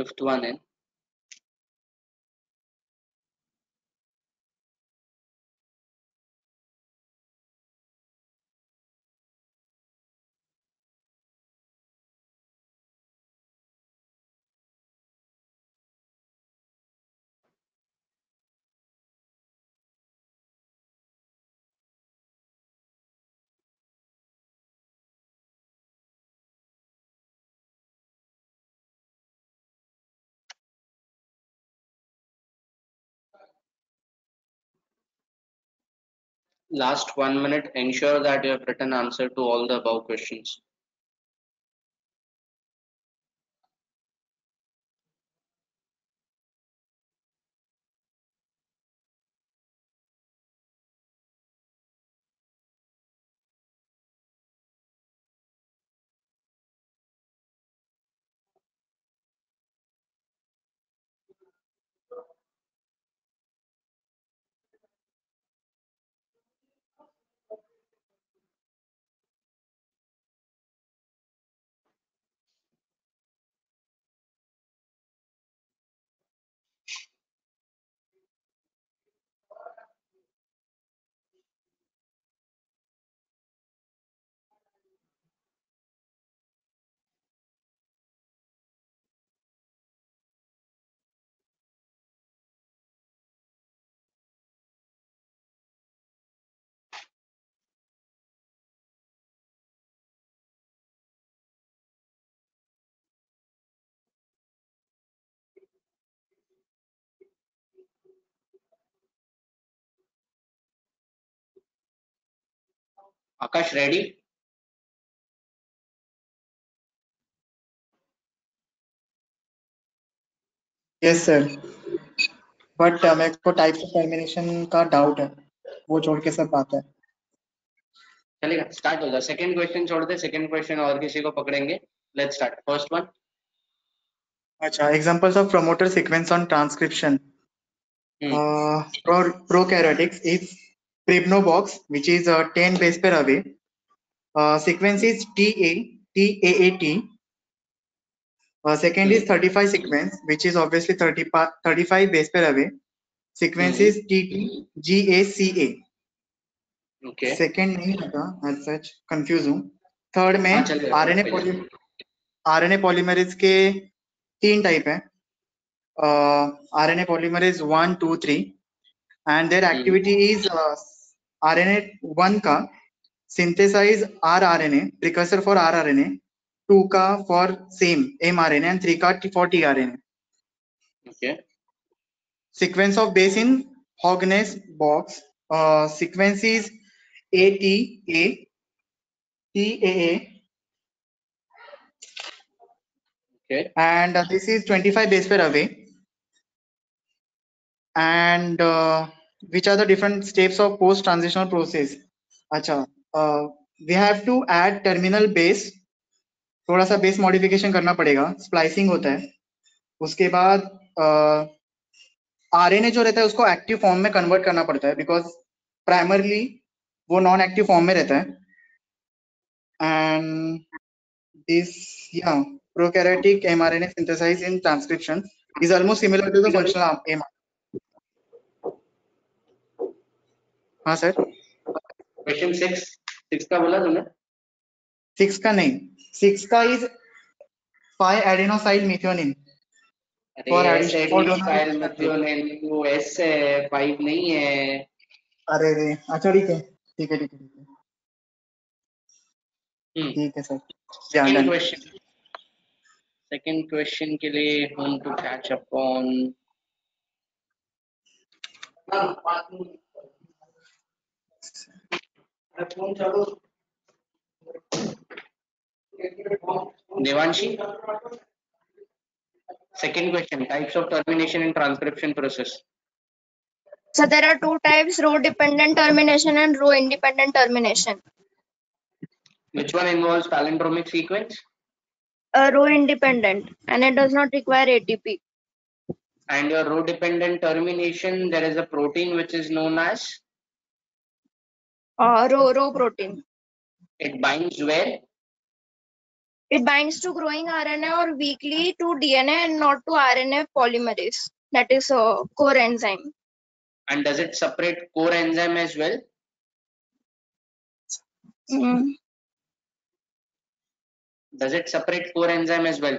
Fifth one in. Last 1 minute, ensure that you have written answer to all the above questions. Akash, ready? Yes sir but मेरे को types of termination का doubt है वो छोड़ के सब आता है चलेगा, स्टार्ट हो जाए. सेकंड क्वेश्चन छोड़ दे, सेकंड क्वेश्चन और किसी को पकड़ेंगे. Let's start. First one. अच्छा examples of promoter sequence on transcription prokaryotics is Pribnobox which is 10 base pair away sequence is TAAT second is 35 sequence which is obviously 35 base pair away sequence is TTGACA Okay. second नहीं लगा as such confuse हूँ third में हाँ, चलेगा. RNA polymerase के 3 type है RNA polymerase 1, 2, 3 and their activity is RNA 1 का synthesize rRNA precursor for rRNA 2 का for same mRNA and 3 का for tRNA. Okay. Sequence of base in Hogness box sequence is ATA TAA Okay. and this is 25 base pair away. And which are the different steps of post transitional process? अच्छा we have to add terminal base, थोड़ा सा base modification करना पड़ेगा, splicing होता है, उसके बाद RNA जो रहता है उसको एक्टिव फॉर्म में कन्वर्ट करना पड़ता है बिकॉज प्राइमरली वो नॉन एक्टिव फॉर्म में रहता है एंड दिस या prokaryotic mRNA synthesized in transcription is almost similar to the functional mRNA. हाँ सर. क्वेश्चन 6 का बोला तूने? 6 का नहीं, 6 का इज 5 एडेनोसाइल मेथियोनिन अरे एडेनोसाइल मेथियोनिन वो एस है, 5 नहीं है. अरे रे अच्छा ठीक है ठीक है ठीक है ठीक है सर. सेकंड क्वेश्चन के लिए हम to catch up on Devanshi. Second question, types of termination in transcription process. So there are 2 types, row dependent termination and row independent termination. Which one involves palindromic sequence? Row independent and it does not require ATP. And your row dependent termination, there is a protein which is known as? Row protein. It binds where? It binds to growing RNA or weakly to DNA and not to RNA polymerase. That is core enzyme. And does it separate core enzyme as well? Does it separate core enzyme as well?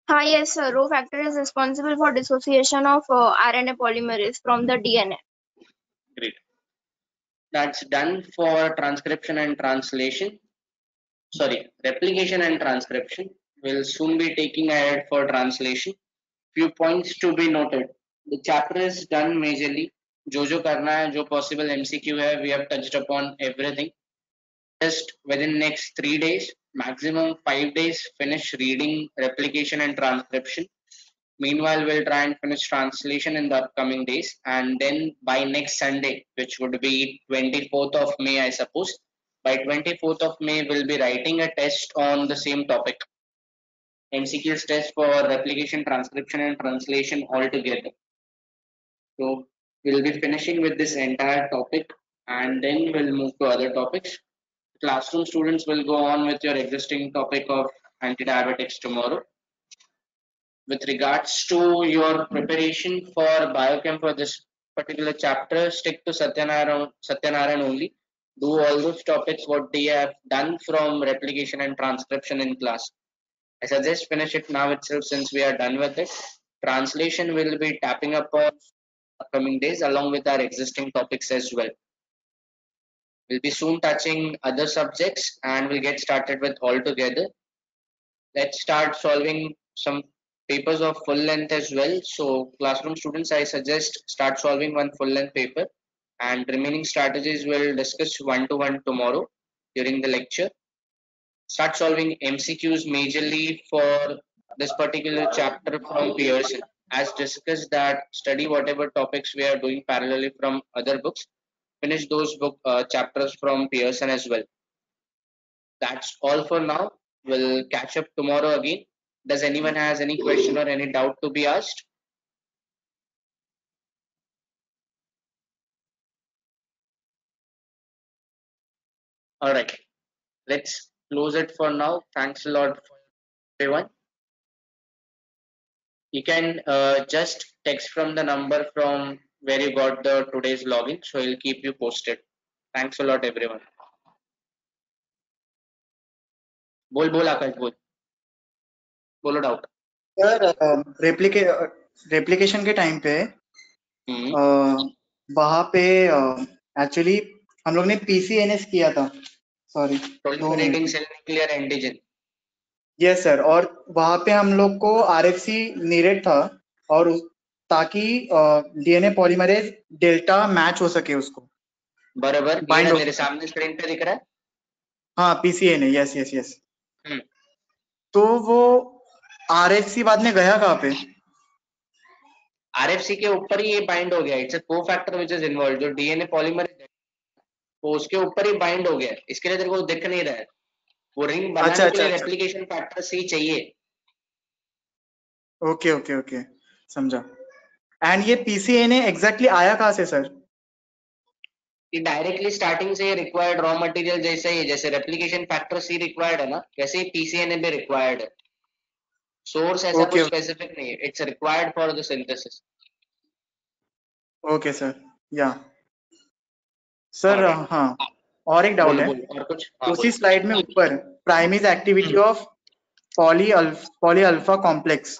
Yes, sir. Rho factor is responsible for dissociation of RNA polymerase from the DNA. Great. That's done for transcription and translation. Sorry, replication and transcription. We'll soon be taking ahead for translation. Few points to be noted. The chapter is done majorly. जो करना है, जो possible MCQ है, we have touched upon everything. Just within next 3 days, maximum 5 days, finish reading, replication and transcription. Meanwhile, we'll try and finish translation in the upcoming days, and then by next Sunday, which would be 24th of May, I suppose, by 24th of May, we'll be writing a test on the same topic. MCQs test for replication, transcription and translation all together. So we'll be finishing with this entire topic and then we'll move to other topics. Classroom students will go on with your existing topic of antidiabetics tomorrow. With regards to your preparation for biochem for this particular chapter, stick to Satyanarayan only. Do all those topics what they have done from replication and transcription in class. I suggest finish it now itself since we are done with it. Translation will be tapping up on upcoming days along with our existing topics as well. We'll be soon touching other subjects and we'll get started with all together. Let's start solving some papers of full length as well. So classroom students, I suggest start solving one full length paper and remaining strategies we'll discuss one-to-one tomorrow. during the lecture. Start solving MCQs majorly for this particular chapter from Pearson. As discussed that study whatever topics we are doing parallelly from other books. Finish those book chapters from Pearson as well. That's all for now. We'll catch up tomorrow again. Does anyone has any question or any doubt to be asked? All right. Let's close it for now. Thanks a lot for everyone. You can just text from the number from where you got the today's login. So he'll keep you posted. Thanks a lot, everyone. बोल आकाश बोल बोलो doubt sir replication के time पे वहां पे actually हम लोग ने पीसीएनएस किया था. Sorry, proliferating cell nuclear antigen. Yes sir. और वहां पे हम लोग को आरएफसी नीडेड था और ताकि डीएनए पॉलीमरेज डेल्टा मैच हो सके उसको. बराबर. बाइंड मेरे सामने स्क्रीन पे दिख रहा है. हाँ, पीसीएनए. Yes yes yes. तो वो आरएफसी बाद में गया कहाँ पे? आरएफसी के ऊपर ही ये बाइंड हो गया. It's a cofactor which is involve. जो डीएनए पॉलीमरेज वो उसके ऊपर ही बाइंड हो गया. इसके लिए तेरे को दिख नहीं रहा है. वो रिंग बनाने के लिए रेप्लिकेशन फैक्टर सी चाहिए. ओके ओके ओके, समझा. एंड ये पीसीएनए एग्जैक्टली आया कहाँ से सर? ये डायरेक्टली स्टार्टिंग से रिक्वायर्ड रॉ मटेरियल जैसे ही, जैसे रेप्लिकेशन फैक्टर सी रिक्वायर्ड है ना, वैसे ही पीसीएनए भी रिक्वायर्ड है. सोर्स ऐसा कुछ स्पेसिफिक नहीं है. It's required for the synthesis. Okay sir. या सर, हाँ, और एक डाउट है. और कुछ उसी स्लाइड में ऊपर primase activity of poly alpha complex.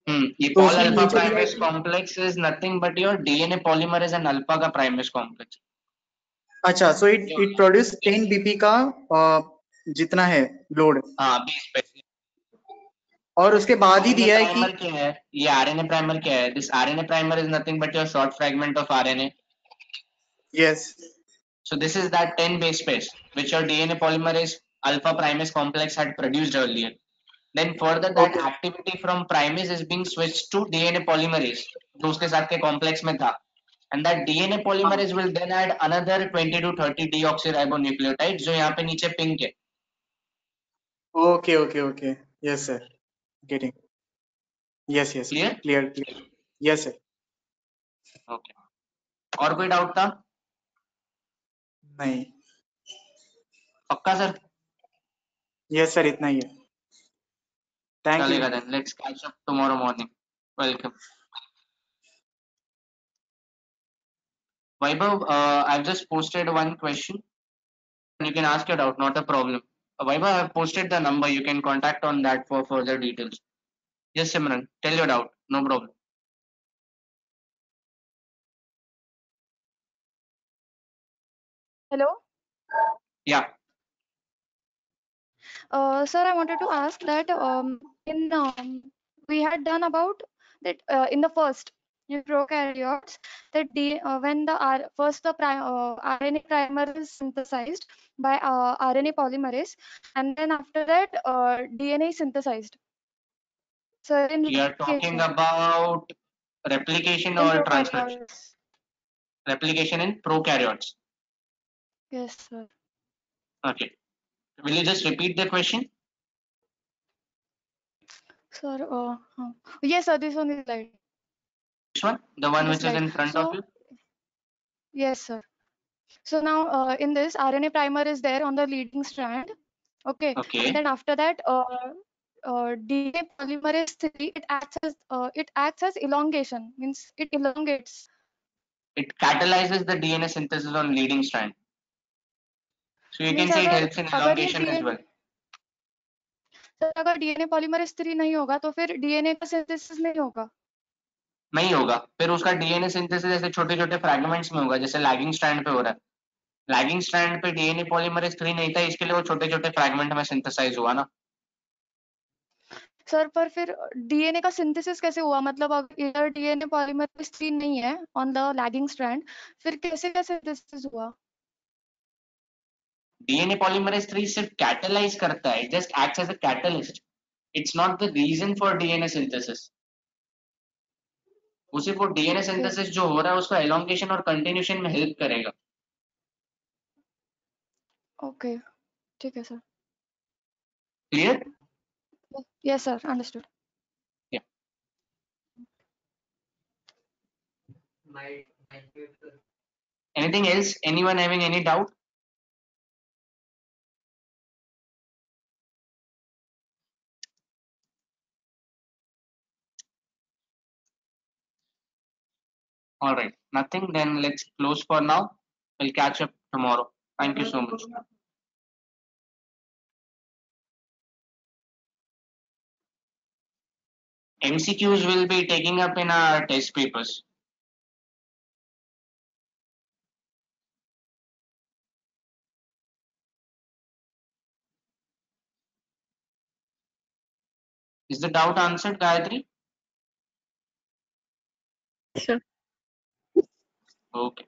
ये pol alpha primase complex is nothing but your DNA polymerase and alpha का प्राइमेज कॉम्प्लेक्स. अच्छा, सो इट प्रोड्यूस 10 बीपी का जितना है लोड. हाँ, 20. और उसके बाद ही दिया है कि क्या है ये आरएनए प्राइमर क्या है. This RNA primer is nothing but your short fragment of RNA. Yes. So this is that 10 base pairs which your DNA polymerase alpha primase complex had produced earlier. Then further that activity from primase is being switched to DNA polymerase जो उसके साथ के complex में था. And that DNA polymerase will then add another 20 to 30 deoxyribonucleotides जो यहाँ पे नीचे pink है. Okay okay okay. Yes sir, getting. Yes yes, clear. Yes sir. Okay. और कोई डाउट था? नहीं. पक्का सर? यस सर, इतना ही है. Thank you. चलेगा then. Let's catch up tomorrow morning. Welcome. Vaibhav, I've just posted one question. You can ask your doubt, not a problem. Vaibhav, I've posted the number. You can contact on that for further details. Yes, Simran, tell your doubt. No problem. Hello? Yeah. Sir, I wanted to ask that we had done about that in the first prokaryotes that when the RNA primer is synthesized by RNA polymerase, and then after that DNA is synthesized. So you are talking about replication or transcription? Replication in prokaryotes. Yes, sir. Okay. Will you just repeat the question? Sir, yes, sir. This one is slide. Which one? The one which is in front of you? Yes, sir. So now in this RNA primer is there on the leading strand. Okay. Okay. And then after that, DNA polymerase 3 it acts as elongation, means it elongates. It catalyzes the DNA synthesis on leading strand. So you can say it helps in elongation as well. Sir अगर DNA polymerase 3 नहीं होगा तो फिर DNA का synthesis नहीं होगा. नहीं होगा. फिर उसका डीएनए सिंथेसिस ऐसे छोटे छोटे फ्रैगमेंट्स में होगा जैसे लैगिंग स्ट्रैंड पे हो रहा है. लैगिंग स्ट्रैंड पे डीएनए पॉलीमरेज 3 नहीं था, इसके लिए वो छोटे छोटे फ्रैगमेंट में सिंथेसाइज हुआ ना. सर पर फिर डीएनए का सिंथेसिस कैसे हुआ? मतलब अगर डीएनए पॉलीमरेज 3 नहीं है ऑन द लैगिंग स्ट्रैंड, फिर कैसे सिंथेसिस हुआ? DNA polymerase 3 सिर्फ catalyze करता है, it just acts as a catalyst. It's not the reason for DNA synthesis. वो सिर्फ वो DNA synthesis जो हो रहा है उसको elongation और continuation में help करेगा. Okay. ठीक है sir. Clear? Yes sir. Understood. Anything else? Anyone having any doubt? All right, nothing. Then let's close for now. We'll catch up tomorrow. Thank you so much. MCQs will be taking up in our test papers. Is the doubt answered, Gayatri? Sure. Okay.